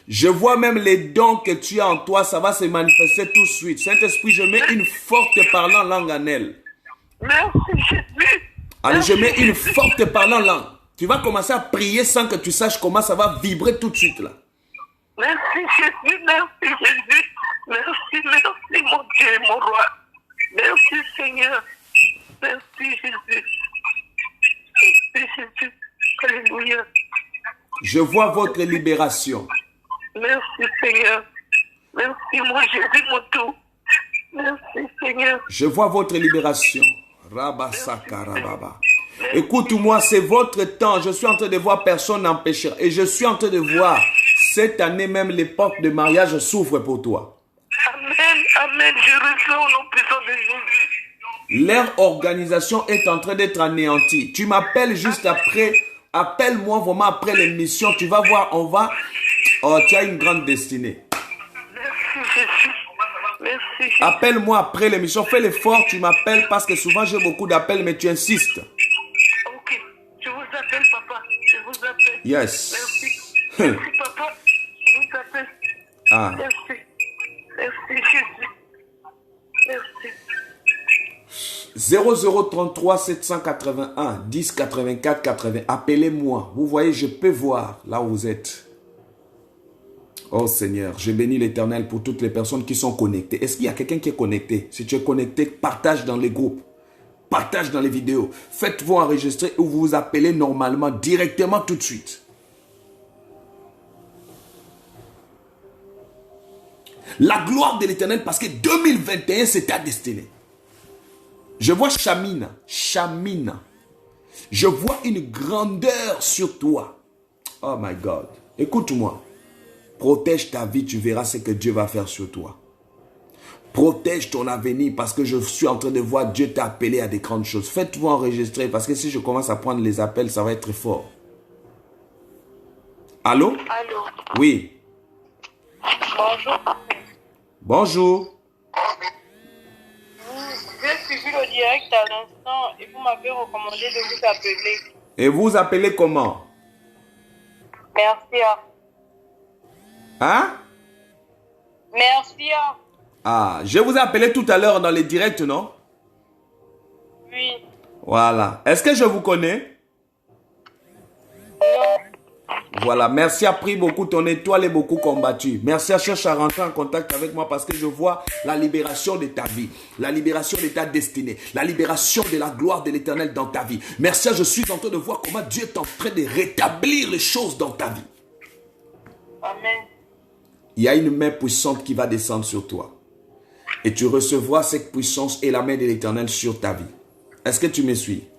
Je vois même les dons que tu as en toi, ça va se manifester tout de suite. Saint-Esprit, je mets une forte parlant langue en elle. Merci Jésus. Allez, je mets une forte parlant langue. Tu vas commencer à prier sans que tu saches comment ça va vibrer tout de suite là. Merci Jésus, merci Jésus. Merci mon Dieu, mon roi. Merci Seigneur. Merci Jésus. Merci Jésus. Alléluia. Je vois votre libération. Merci Seigneur. Merci mon Jésus, mon tout. Merci Seigneur. Je vois votre libération. Rabasakarababa. Écoute-moi, c'est votre temps. Je suis en train de voir personne n'empêcher. Et je suis en train de voir, cette année même, les portes de mariage s'ouvrent pour toi. Amen, amen. Je reçois au nom puissant de Jésus. Leur organisation est en train d'être anéantie. Tu m'appelles juste après. Appelle-moi vraiment après l'émission. Tu vas voir, on va... Oh, tu as une grande destinée. Merci Jésus. Merci Jésus. Appelle-moi après l'émission. Fais l'effort, tu m'appelles parce que souvent j'ai beaucoup d'appels, mais tu insistes. Ok. Je vous appelle, papa. Je vous appelle. Yes. Merci. Merci, papa. Je vous appelle. Ah. Merci. Merci, Jésus. Merci. 0033 781 10 84 80. Appelez-moi. Vous voyez, je peux voir là où vous êtes. Oh Seigneur, je bénis l'Éternel pour toutes les personnes qui sont connectées. Est-ce qu'il y a quelqu'un qui est connecté? Si tu es connecté, partage dans les groupes. Partage dans les vidéos. Faites-vous enregistrer ou vous vous appelez normalement, directement tout de suite. La gloire de l'Éternel, parce que 2021, c'est ta destinée. Je vois Chamina. Je vois une grandeur sur toi. Oh my God. Écoute-moi. Protège ta vie, tu verras ce que Dieu va faire sur toi. Protège ton avenir parce que je suis en train de voir Dieu t'appeler à des grandes choses. Faites-vous enregistrer parce que si je commence à prendre les appels, ça va être fort. Allô? Allô? Oui. Bonjour. Bonjour. J'ai suivi le direct à l'instant et vous m'avez recommandé de vous appeler. Et vous appelez comment? Merci. Hein? Merci. Ah, je vous ai appelé tout à l'heure dans les directs, non? Oui. Voilà. Est-ce que je vous connais? Non. Voilà. Merci a pris beaucoup, ton étoile est beaucoup combattue. Merci à chercher à rentrer en contact avec moi parce que je vois la libération de ta vie, la libération de ta destinée, la libération de la gloire de l'Éternel dans ta vie. Merci, je suis en train de voir comment Dieu est en train de rétablir les choses dans ta vie. Amen. Il y a une main puissante qui va descendre sur toi. Et tu recevras cette puissance et la main de l'Éternel sur ta vie. Est-ce que tu me suis?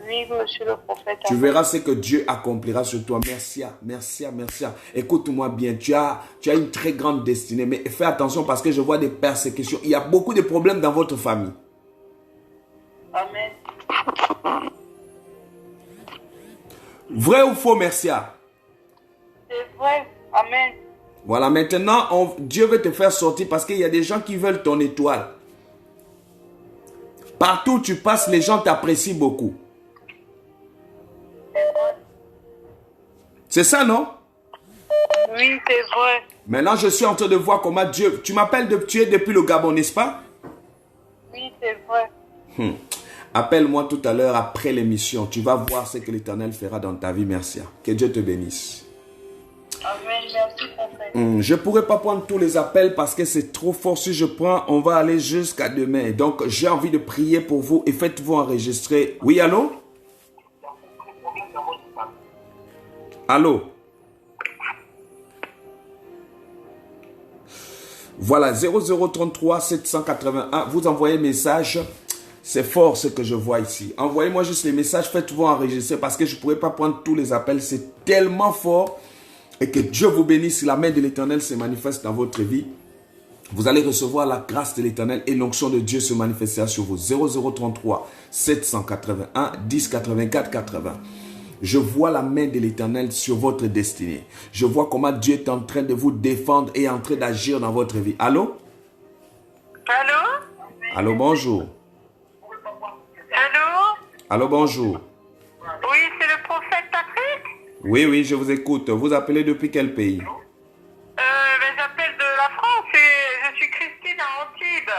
Oui, monsieur le prophète. Tu verras ce que Dieu accomplira sur toi. Merci. Écoute-moi bien. Tu as une très grande destinée. Mais fais attention parce que je vois des persécutions. Il y a beaucoup de problèmes dans votre famille. Amen. Vrai ou faux, Mercia? C'est vrai. Amen. Voilà, maintenant, Dieu veut te faire sortir parce qu'il y a des gens qui veulent ton étoile. Partout où tu passes, les gens t'apprécient beaucoup. C'est vrai. C'est ça, non? Oui, c'est vrai. Maintenant, je suis en train de voir comment Dieu... Tu m'appelles tu es depuis le Gabon, n'est-ce pas? Oui, c'est vrai. Appelle-moi tout à l'heure après l'émission. Tu vas voir ce que l'Éternel fera dans ta vie, Mercia. Que Dieu te bénisse. Amen. Merci, prophète. Je ne pourrais pas prendre tous les appels parce que c'est trop fort. Si je prends, on va aller jusqu'à demain. Donc, j'ai envie de prier pour vous et faites-vous enregistrer. Oui, allô? Allô? Voilà, 0033 781. Vous envoyez un message. C'est fort ce que je vois ici. Envoyez-moi juste les messages. Faites-vous enregistrer parce que je ne pourrais pas prendre tous les appels. C'est tellement fort. Et que Dieu vous bénisse. La main de l'Éternel se manifeste dans votre vie. Vous allez recevoir la grâce de l'Éternel et l'onction de Dieu se manifestera sur vous. 0033 781 10 84 80. Je vois la main de l'Éternel sur votre destinée. Je vois comment Dieu est en train de vous défendre et en train d'agir dans votre vie. Allô? Allô? Allô, bonjour. Allô? Allô, bonjour. Oui, c'est le prophète Patrick? Oui, je vous écoute. Vous appelez depuis quel pays? J'appelle de la France et je suis Christine à Antibes.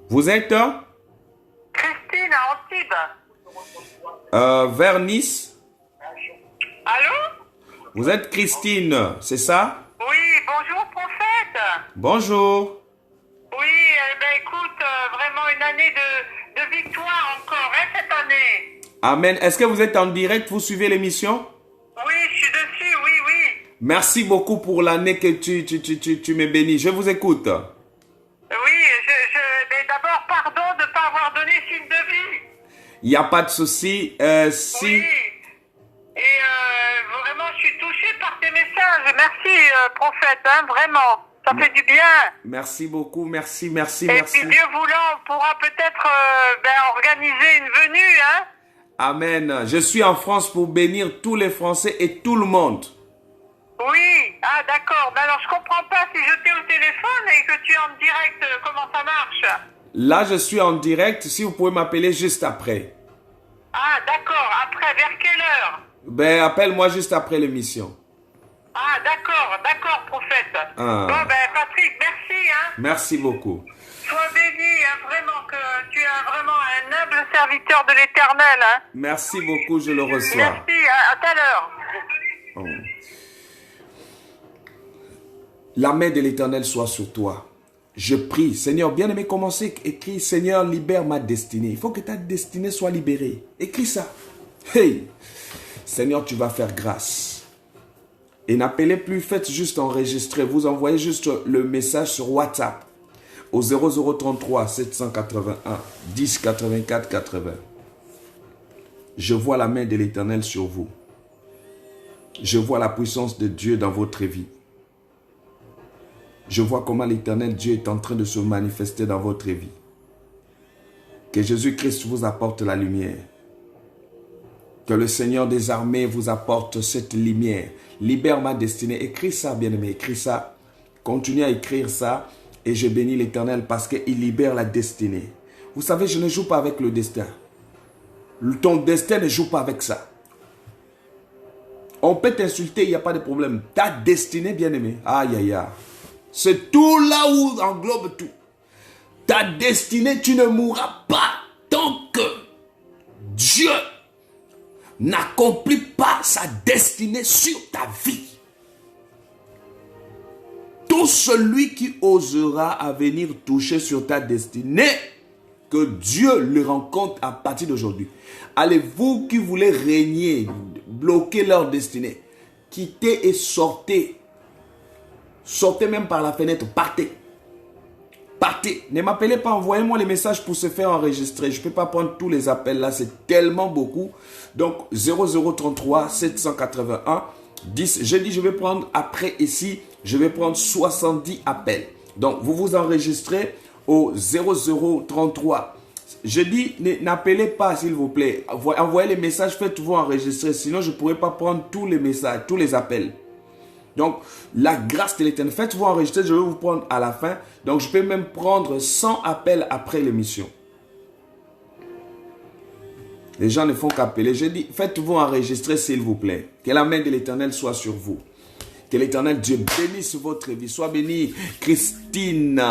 Vous êtes? Christine à Antibes. Vers Nice. Allô? Vous êtes Christine, c'est ça? Oui, bonjour prophète. Bonjour. Oui, écoute, vraiment une année de victoire encore, cette année. Amen. Est-ce que vous êtes en direct? Vous suivez l'émission? Oui, je suis dessus, oui. Merci beaucoup pour l'année que tu me bénis. Je vous écoute. Oui, mais d'abord, pardon de ne pas avoir donné signe de vie. Il n'y a pas de souci. Si... Oui. Et vraiment, je suis touchée par tes messages. Merci, prophète, vraiment. Ça fait du bien. Merci beaucoup, merci. Et puis, Dieu voulant, on pourra peut-être organiser une venue, Amen. Je suis en France pour bénir tous les Français et tout le monde. Oui, ah d'accord. Mais alors je comprends pas si je t'ai au téléphone et que tu es en direct, comment ça marche? Là, je suis en direct. Si vous pouvez m'appeler juste après. Ah d'accord, après, vers quelle heure? Ben, appelle-moi juste après l'émission. Ah d'accord, prophète. Ah. Bon ben Patrick, merci hein. Merci beaucoup. Sois béni, hein, vraiment que tu es vraiment un humble serviteur de l'Éternel. Hein. Merci beaucoup, je le reçois. Merci, à tout à l'heure. Oh. La main de l'Éternel soit sur toi. Je prie, Seigneur, bien-aimé, commencez, écris, Seigneur, libère ma destinée. Il faut que ta destinée soit libérée. Écris ça. Hey, Seigneur, tu vas faire grâce. Et n'appelez plus, faites juste enregistrer. Vous envoyez juste le message sur WhatsApp au 0033 781 10 84 80. Je vois la main de l'Éternel sur vous. Je vois la puissance de Dieu dans votre vie. Je vois comment l'Éternel Dieu est en train de se manifester dans votre vie. Que Jésus-Christ vous apporte la lumière. Que le Seigneur des armées vous apporte cette lumière. Libère ma destinée. Écris ça, bien-aimé. Écris ça. Continue à écrire ça. Et je bénis l'Éternel parce qu'il libère la destinée. Vous savez, je ne joue pas avec le destin. Ton destin ne joue pas avec ça. On peut t'insulter, il n'y a pas de problème. Ta destinée, bien-aimé. Aïe, aïe, aïe. C'est tout là où englobe tout. Ta destinée, tu ne mourras pas tant que Dieu n'accomplit pas sa destinée sur ta vie. Tout celui qui osera à venir toucher sur ta destinée, que Dieu le rencontre à partir d'aujourd'hui. Allez, vous qui voulez régner, bloquer leur destinée, quittez et sortez. Sortez même par la fenêtre, partez. Partez. Ne m'appelez pas, envoyez-moi les messages pour se faire enregistrer. Je ne peux pas prendre tous les appels là, c'est tellement beaucoup. Donc 0033 781 10. J'ai dit je vais prendre après ici, je vais prendre 70 appels. Donc vous vous enregistrez au 0033. Je dis n'appelez pas s'il vous plaît. Envoyez les messages, faites-vous enregistrer. Sinon je ne pourrai pas prendre tous les messages, tous les appels. Donc, la grâce de l'Éternel. Faites-vous enregistrer, je vais vous prendre à la fin. Donc, je peux même prendre 100 appels après l'émission. Les gens ne font qu'appeler. Je dis, faites-vous enregistrer s'il vous plaît. Que la main de l'Éternel soit sur vous. Que l'Éternel Dieu bénisse votre vie. Sois bénie, Christine,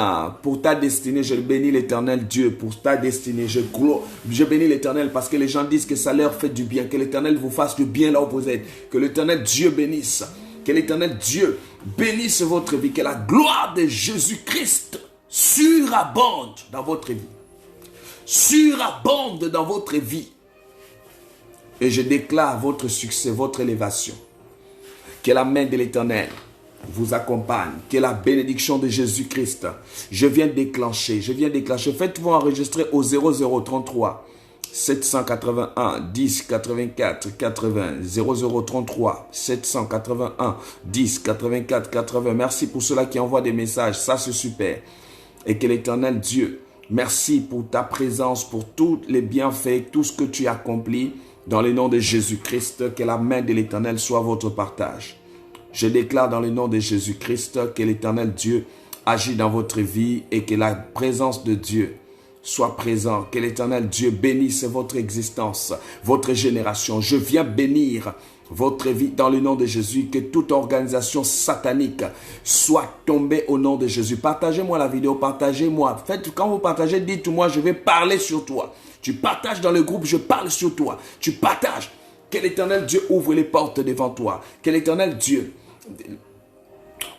pour ta destinée. Je bénis l'Éternel Dieu pour ta destinée. Je bénis l'Éternel parce que les gens disent que ça leur fait du bien. Que l'Éternel vous fasse du bien là où vous êtes. Que l'Éternel Dieu bénisse. Que l'Éternel Dieu bénisse votre vie. Que la gloire de Jésus-Christ surabonde dans votre vie. Surabonde dans votre vie. Et je déclare votre succès, votre élévation. Que la main de l'Éternel vous accompagne. Que la bénédiction de Jésus-Christ. Je viens déclencher. Faites-vous enregistrer au 0033 781 10 84 80 0033 781 10 84 80. Merci pour ceux-là qui envoient des messages, ça c'est super. Et que l'Éternel Dieu, merci pour ta présence, pour tous les bienfaits, tout ce que tu accomplis dans le nom de Jésus-Christ. Que la main de l'Éternel soit votre partage. Je déclare dans le nom de Jésus-Christ que l'Éternel Dieu agit dans votre vie et que la présence de Dieu soit présent, que l'Éternel Dieu bénisse votre existence, votre génération. Je viens bénir votre vie dans le nom de Jésus, que toute organisation satanique soit tombée au nom de Jésus. Partagez-moi la vidéo, partagez-moi. Faites, quand vous partagez, dites-moi, je vais parler sur toi. Tu partages dans le groupe, je parle sur toi. Tu partages. Que l'Éternel Dieu ouvre les portes devant toi. Que l'Éternel Dieu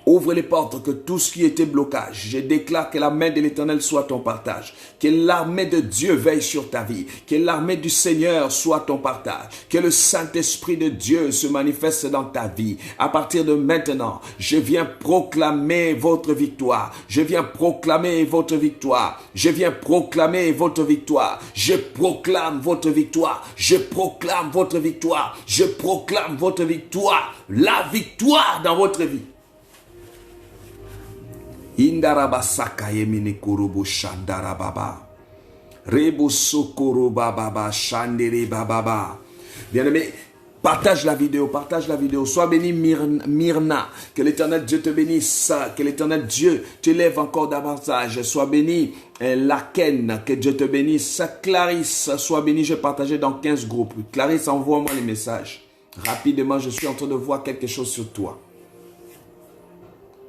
ouvre les portes, que tout ce qui était blocage, je déclare que la main de l'Éternel soit ton partage. Que l'armée de Dieu veille sur ta vie. Que l'armée du Seigneur soit ton partage. Que le Saint-Esprit de Dieu se manifeste dans ta vie. À partir de maintenant, je viens proclamer votre victoire. Je viens proclamer votre victoire. Je viens proclamer votre victoire. Je proclame votre victoire. Je proclame votre victoire. Je proclame votre victoire. La victoire dans votre vie. Indarabasaka yemini kurubu shandarababa. Rebo sokoro bababa shandere bababa. Bien-aimé, Partage la vidéo. Sois béni Myrna. Que l'Éternel Dieu te bénisse. Que l'Éternel Dieu t'élève encore davantage. Sois béni Laken. Que Dieu te bénisse. Clarisse, sois béni. Je vais partager dans 15 groupes. Clarisse, envoie-moi les messages. Rapidement, je suis en train de voir quelque chose sur toi.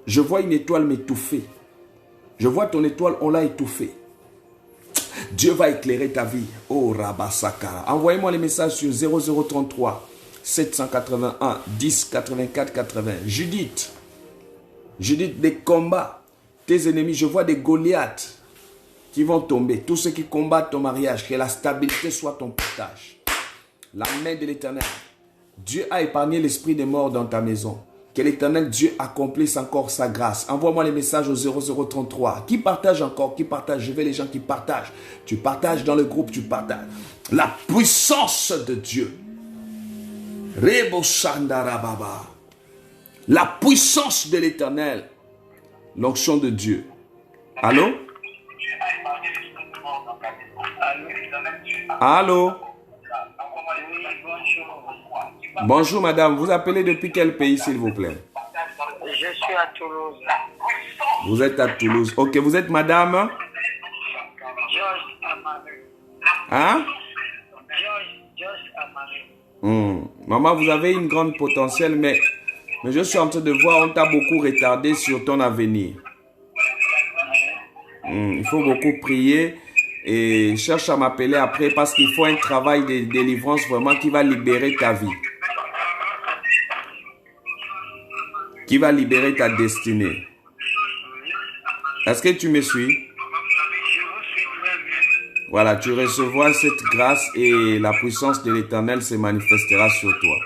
Je vois une étoile m'étouffer. Je vois ton étoile, on l'a étouffée. Dieu va éclairer ta vie. Oh, Rabasaka. Envoyez-moi les messages sur 0033 781 10 84 80. Judith, des combats. Tes ennemis, je vois des Goliaths qui vont tomber. Tous ceux qui combattent ton mariage, que la stabilité soit ton partage. La main de l'Éternel. Dieu a épargné l'esprit des morts dans ta maison. Que l'Éternel Dieu accomplisse encore sa grâce. Envoie-moi les messages au 0033. Qui partage encore? Qui partage? Je veux les gens qui partagent. Tu partages dans le groupe, tu partages. La puissance de Dieu. Rebo Shandarababa. La puissance de l'Éternel. L'onction de Dieu. Allô? Allô? Bonjour madame, vous appelez depuis quel pays s'il vous plaît? Je suis à Toulouse. Vous êtes à Toulouse. Ok, vous êtes madame? Georges Amaré. Hein? Georges Amaré. Maman, vous avez une grande potentiel, mais je suis en train de voir, on t'a beaucoup retardé sur ton avenir. Il faut beaucoup prier et cherche à m'appeler après parce qu'il faut un travail de délivrance vraiment qui va libérer ta vie. Qui va libérer ta destinée. Est-ce que tu me suis? Voilà, tu recevras cette grâce et la puissance de l'Éternel se manifestera sur toi.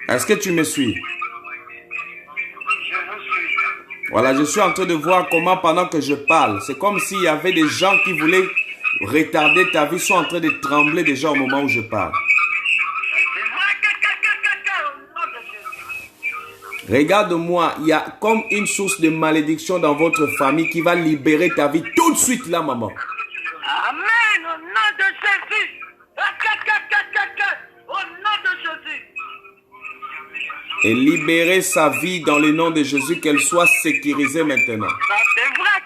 Est-ce que tu me suis? Voilà, je suis en train de voir comment pendant que je parle, c'est comme s'il y avait des gens qui voulaient retarder ta vie, sont en train de trembler déjà au moment où je parle. Regarde-moi, il y a comme une source de malédiction dans votre famille qui va libérer ta vie tout de suite là, maman. Amen, au nom de Jésus. Au nom de Jésus. Et libérer sa vie dans le nom de Jésus, qu'elle soit sécurisée maintenant. Ça c'est vrai.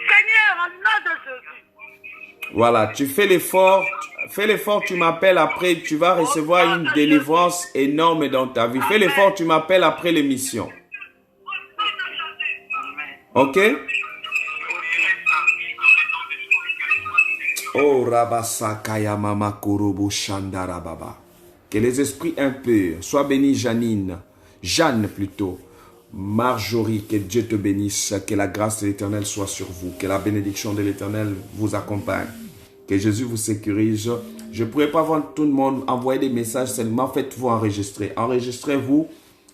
Seigneur, au nom de Jésus. Voilà, tu fais l'effort. Fais l'effort, tu m'appelles après, tu vas recevoir une délivrance énorme dans ta vie. Fais l'effort, tu m'appelles après l'émission. Ok? Oh, Rabasakaya Mama Kurubu Shandarababa. Que les esprits impurs soient bénis, Jeanne plutôt. Marjorie, que Dieu te bénisse, que la grâce de l'Éternel soit sur vous, que la bénédiction de l'Éternel vous accompagne. Que Jésus vous sécurise. Je ne pourrais pas voir tout le monde envoyer des messages seulement. Faites-vous enregistrer. Enregistrez-vous.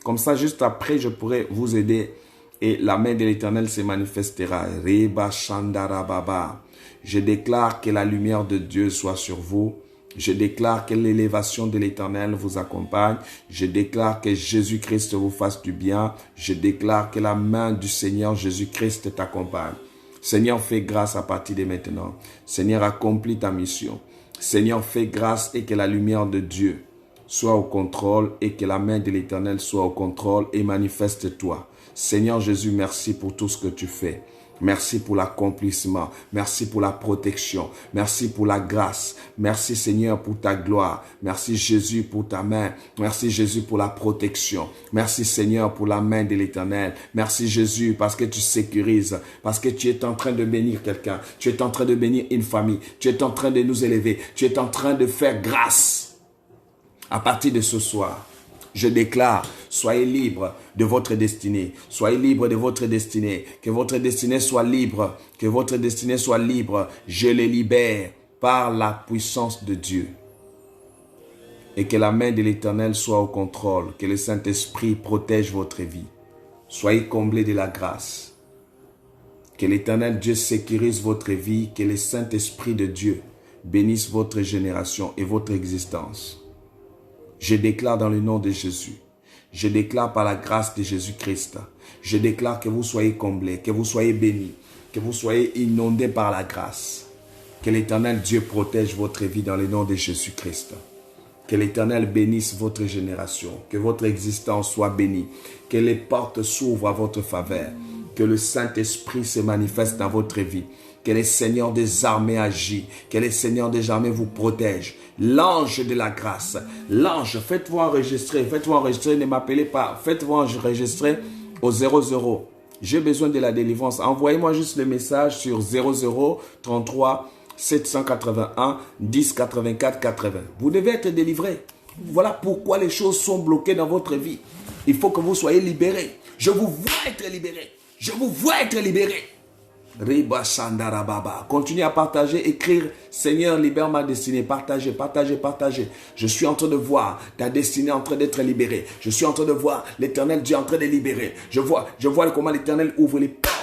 Comme ça, juste après, je pourrai vous aider. Et la main de l'Éternel se manifestera. Reba Shandarababa. Je déclare que la lumière de Dieu soit sur vous. Je déclare que l'élévation de l'Éternel vous accompagne. Je déclare que Jésus-Christ vous fasse du bien. Je déclare que la main du Seigneur Jésus-Christ t'accompagne. Seigneur, fais grâce à partir de maintenant. Seigneur, accomplis ta mission. Seigneur, fais grâce et que la lumière de Dieu soit au contrôle et que la main de l'Éternel soit au contrôle et manifeste-toi. Seigneur Jésus, merci pour tout ce que tu fais. Merci pour l'accomplissement. Merci pour la protection. Merci pour la grâce. Merci Seigneur pour ta gloire. Merci Jésus pour ta main. Merci Jésus pour la protection. Merci Seigneur pour la main de l'Éternel. Merci Jésus parce que tu sécurises. Parce que tu es en train de bénir quelqu'un. Tu es en train de bénir une famille. Tu es en train de nous élever. Tu es en train de faire grâce. À partir de ce soir, je déclare, soyez libres de votre destinée. Soyez libres de votre destinée. Que votre destinée soit libre. Que votre destinée soit libre. Je les libère par la puissance de Dieu. Et que la main de l'Éternel soit au contrôle. Que le Saint-Esprit protège votre vie. Soyez comblés de la grâce. Que l'Éternel Dieu sécurise votre vie. Que le Saint-Esprit de Dieu bénisse votre génération et votre existence. Je déclare dans le nom de Jésus. Je déclare par la grâce de Jésus-Christ. Je déclare que vous soyez comblés, que vous soyez bénis, que vous soyez inondés par la grâce. Que l'Éternel Dieu protège votre vie dans le nom de Jésus-Christ. Que l'Éternel bénisse votre génération. Que votre existence soit bénie. Que les portes s'ouvrent à votre faveur. Que le Saint-Esprit se manifeste dans votre vie. Que le Seigneur des armées agit. Que le Seigneur des armées vous protège. L'ange de la grâce. L'ange, faites-vous enregistrer. Faites-vous enregistrer, ne m'appelez pas. Faites-vous enregistrer au 00. J'ai besoin de la délivrance. Envoyez-moi juste le message sur 0033 781 10 84 80. Vous devez être délivré. Voilà pourquoi les choses sont bloquées dans votre vie. Il faut que vous soyez libérés. Je vous vois être libéré. Je vous vois être libéré. Riba Shandarababa. Continuez à partager, écrire. Seigneur, libère ma destinée. Partagez, partagez, partagez. Je suis en train de voir ta destinée en train d'être libérée. Je suis en train de voir l'Éternel Dieu en train de libérer. Je vois comment l'Éternel ouvre les portes.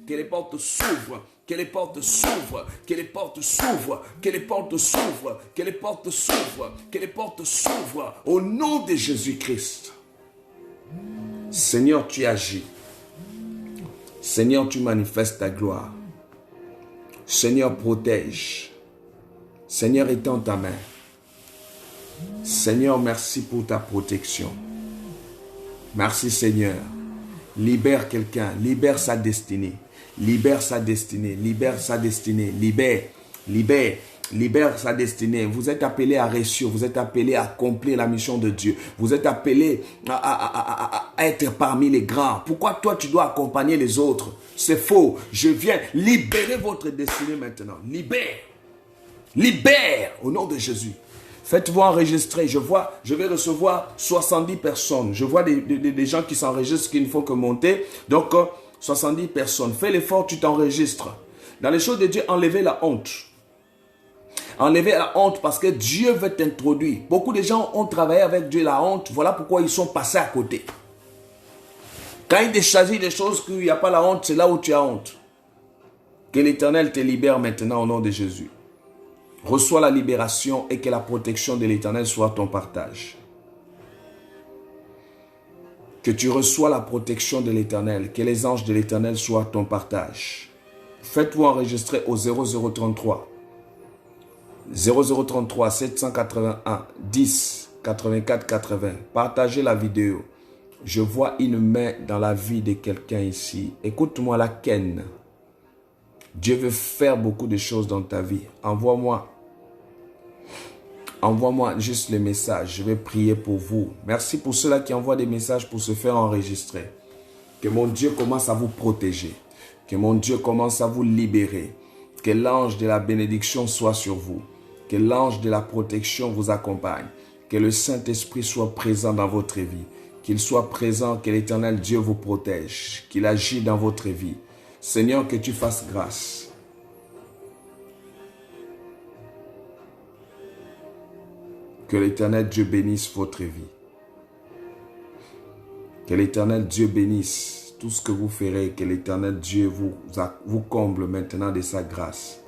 Que les portes s'ouvrent. Que les portes s'ouvrent, que les portes s'ouvrent, que les portes s'ouvrent, que les portes s'ouvrent, que les portes s'ouvrent au nom de Jésus-Christ. Seigneur, tu agis. Seigneur, tu manifestes ta gloire. Seigneur, protège. Seigneur, étends ta main. Seigneur, merci pour ta protection. Merci Seigneur. Libère quelqu'un, libère sa destinée. Libère sa destinée, libère sa destinée, libère sa destinée. Vous êtes appelé à réussir, vous êtes appelé à accomplir la mission de Dieu. Vous êtes appelé à être parmi les grands. Pourquoi toi tu dois accompagner les autres? C'est faux. Je viens libérer votre destinée maintenant. Libère au nom de Jésus. Faites-vous enregistrer. Je vais recevoir 70 personnes. Je vois des gens qui s'enregistrent, qui ne font que monter. Donc, 70 personnes. Fais l'effort, tu t'enregistres. Dans les choses de Dieu, enlevez la honte. Enlevez la honte parce que Dieu veut t'introduire. Beaucoup de gens ont travaillé avec Dieu la honte. Voilà pourquoi ils sont passés à côté. Quand il te choisit des choses qu'il n'y a pas la honte, c'est là où tu as honte. Que l'Éternel te libère maintenant au nom de Jésus. Reçois la libération et que la protection de l'Éternel soit ton partage. Que tu reçois la protection de l'Éternel, que les anges de l'Éternel soient ton partage. Faites-vous enregistrer au 0033 781 10 84 80. Partagez la vidéo. Je vois une main dans la vie de quelqu'un ici. Écoute-moi la Ken. Dieu veut faire beaucoup de choses dans ta vie. Envoie-moi juste les messages. Je vais prier pour vous. Merci pour ceux-là qui envoient des messages pour se faire enregistrer. Que mon Dieu commence à vous protéger. Que mon Dieu commence à vous libérer. Que l'ange de la bénédiction soit sur vous. Que l'ange de la protection vous accompagne. Que le Saint-Esprit soit présent dans votre vie. Qu'il soit présent, que l'Éternel Dieu vous protège. Qu'il agisse dans votre vie. Seigneur, que tu fasses grâce. Que l'Éternel Dieu bénisse votre vie. Que l'Éternel Dieu bénisse tout ce que vous ferez. Que l'Éternel Dieu vous comble maintenant de sa grâce.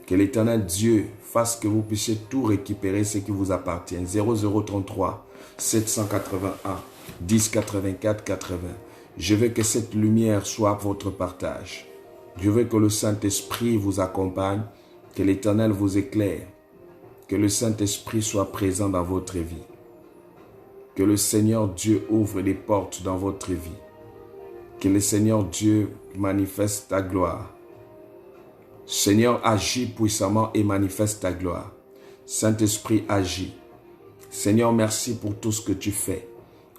Que l'Éternel Dieu fasse que vous puissiez tout récupérer ce qui vous appartient. 0033 781 10 84 80. Je veux que cette lumière soit votre partage. Je veux que le Saint-Esprit vous accompagne. Que l'Éternel vous éclaire. Que le Saint-Esprit soit présent dans votre vie. Que le Seigneur Dieu ouvre les portes dans votre vie. Que le Seigneur Dieu manifeste ta gloire. Seigneur, agis puissamment et manifeste ta gloire. Saint-Esprit, agis. Seigneur, merci pour tout ce que tu fais.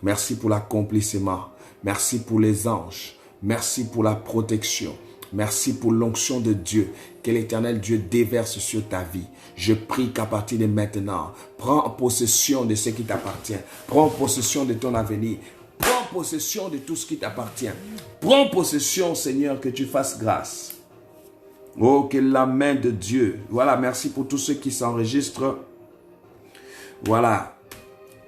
Merci pour l'accomplissement. Merci pour les anges. Merci pour la protection. Merci pour l'onction de Dieu que l'Éternel Dieu déverse sur ta vie. Je prie qu'à partir de maintenant, prends possession de ce qui t'appartient. Prends possession de ton avenir. Prends possession de tout ce qui t'appartient. Prends possession, Seigneur, que tu fasses grâce. Oh, que la main de Dieu. Voilà, merci pour tous ceux qui s'enregistrent. Voilà.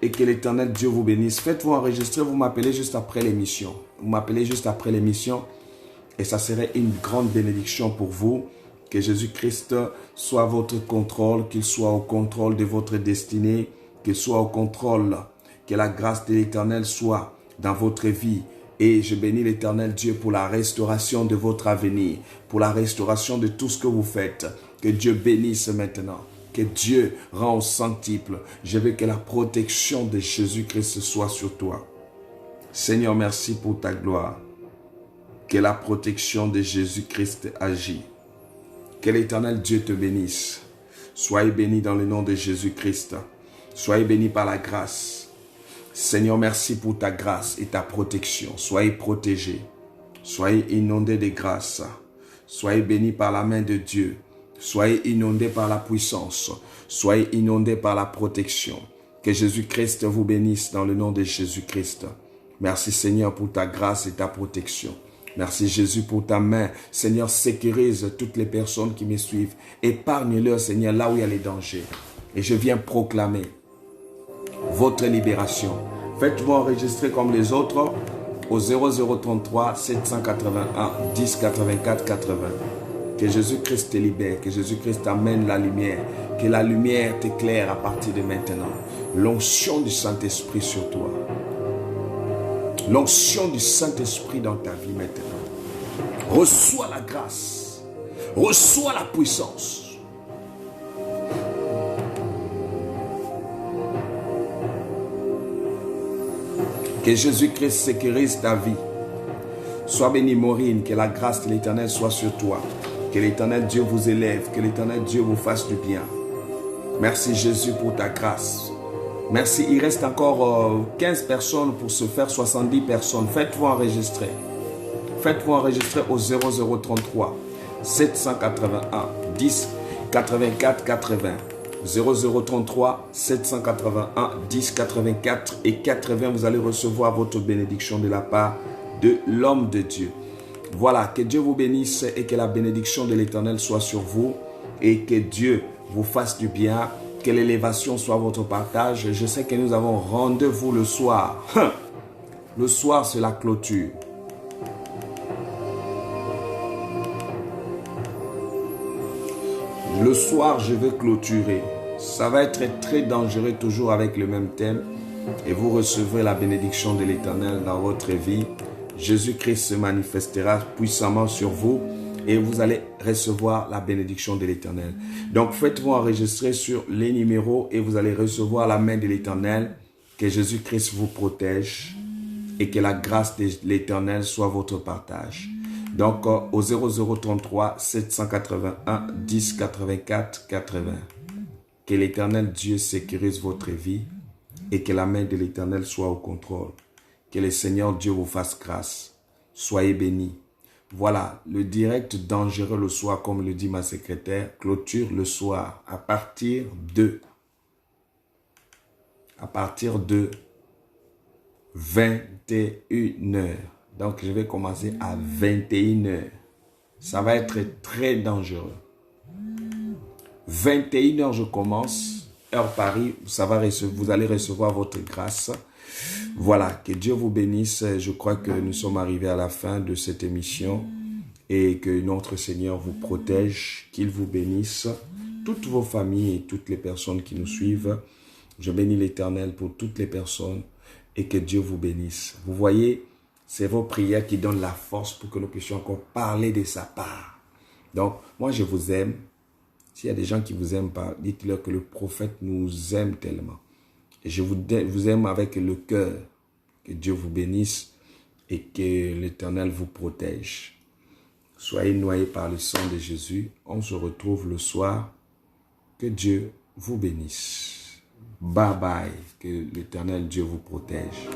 Et que l'Éternel Dieu vous bénisse. Faites-vous enregistrer, vous m'appelez juste après l'émission. Vous m'appelez juste après l'émission. Et ça serait une grande bénédiction pour vous. Que Jésus-Christ soit votre contrôle, qu'il soit au contrôle de votre destinée, qu'il soit au contrôle, que la grâce de l'Éternel soit dans votre vie Et je bénis l'Éternel Dieu pour la restauration de votre avenir, pour la restauration de tout ce que vous faites. Que Dieu bénisse maintenant. Que Dieu rend au centuple. Je veux que la protection de Jésus-Christ soit sur toi. Seigneur, merci pour ta gloire. Que la protection de Jésus-Christ agit. Que l'Éternel Dieu te bénisse. Soyez bénis dans le nom de Jésus-Christ. Soyez bénis par la grâce. Seigneur, merci pour ta grâce et ta protection. Soyez protégés. Soyez inondés de grâce. Soyez bénis par la main de Dieu. Soyez inondés par la puissance. Soyez inondés par la protection. Que Jésus-Christ vous bénisse dans le nom de Jésus-Christ. Merci Seigneur pour ta grâce et ta protection. Merci Jésus pour ta main. Seigneur, sécurise toutes les personnes qui me suivent. Épargne-leur Seigneur là où il y a les dangers. Et je viens proclamer votre libération. Faites-vous enregistrer comme les autres au 0033 781 10 84 80. Que Jésus-Christ te libère, que Jésus-Christ t'amène la lumière, que la lumière t'éclaire à partir de maintenant. L'onction du Saint-Esprit sur toi. L'onction du Saint-Esprit dans ta vie maintenant. Reçois la grâce. Reçois la puissance. Que Jésus-Christ sécurise ta vie. Sois béni Maureen, que la grâce de l'Éternel soit sur toi. Que l'Éternel Dieu vous élève, que l'Éternel Dieu vous fasse du bien. Merci Jésus pour ta grâce. Merci, il reste encore 15 personnes pour se faire 70 personnes. Faites-vous enregistrer. Faites-vous enregistrer au 0033 781 10 84 80. 0033 781 10 84 et 80. Vous allez recevoir votre bénédiction de la part de l'homme de Dieu. Voilà, que Dieu vous bénisse et que la bénédiction de l'Éternel soit sur vous et que Dieu vous fasse du bien, que l'élévation soit votre partage. Je sais que nous avons rendez-vous le soir. Le soir, c'est la clôture. Le soir, je vais clôturer. Ça va être très dangereux, toujours avec le même thème. Et vous recevrez la bénédiction de l'Éternel dans votre vie. Jésus-Christ se manifestera puissamment sur vous et vous allez recevoir la bénédiction de l'Éternel. Donc, faites-vous enregistrer sur les numéros et vous allez recevoir la main de l'Éternel. Que Jésus-Christ vous protège et que la grâce de l'Éternel soit votre partage. Donc, au 0033 781 10 84 80. Que l'Éternel Dieu sécurise votre vie et que la main de l'Éternel soit au contrôle. Que le Seigneur Dieu vous fasse grâce. Soyez bénis. Voilà, le direct dangereux le soir, comme le dit ma secrétaire, clôture le soir à partir de 21h. Donc, je vais commencer à 21h. Ça va être très dangereux. 21h, je commence. Heure Paris, vous allez recevoir votre grâce. Voilà, que Dieu vous bénisse. Je crois que nous sommes arrivés à la fin de cette émission et que notre Seigneur vous protège, qu'il vous bénisse, toutes vos familles et toutes les personnes qui nous suivent. Je bénis l'Éternel pour toutes les personnes et que Dieu vous bénisse. Vous voyez, c'est vos prières qui donnent la force pour que nous puissions encore parler de sa part. Donc, moi je vous aime. S'il y a des gens qui ne vous aiment pas, dites-leur que le prophète nous aime tellement. Et je vous aime avec le cœur. Que Dieu vous bénisse et que l'Éternel vous protège. Soyez noyés par le sang de Jésus. On se retrouve le soir. Que Dieu vous bénisse. Bye bye. Que l'Éternel Dieu vous protège.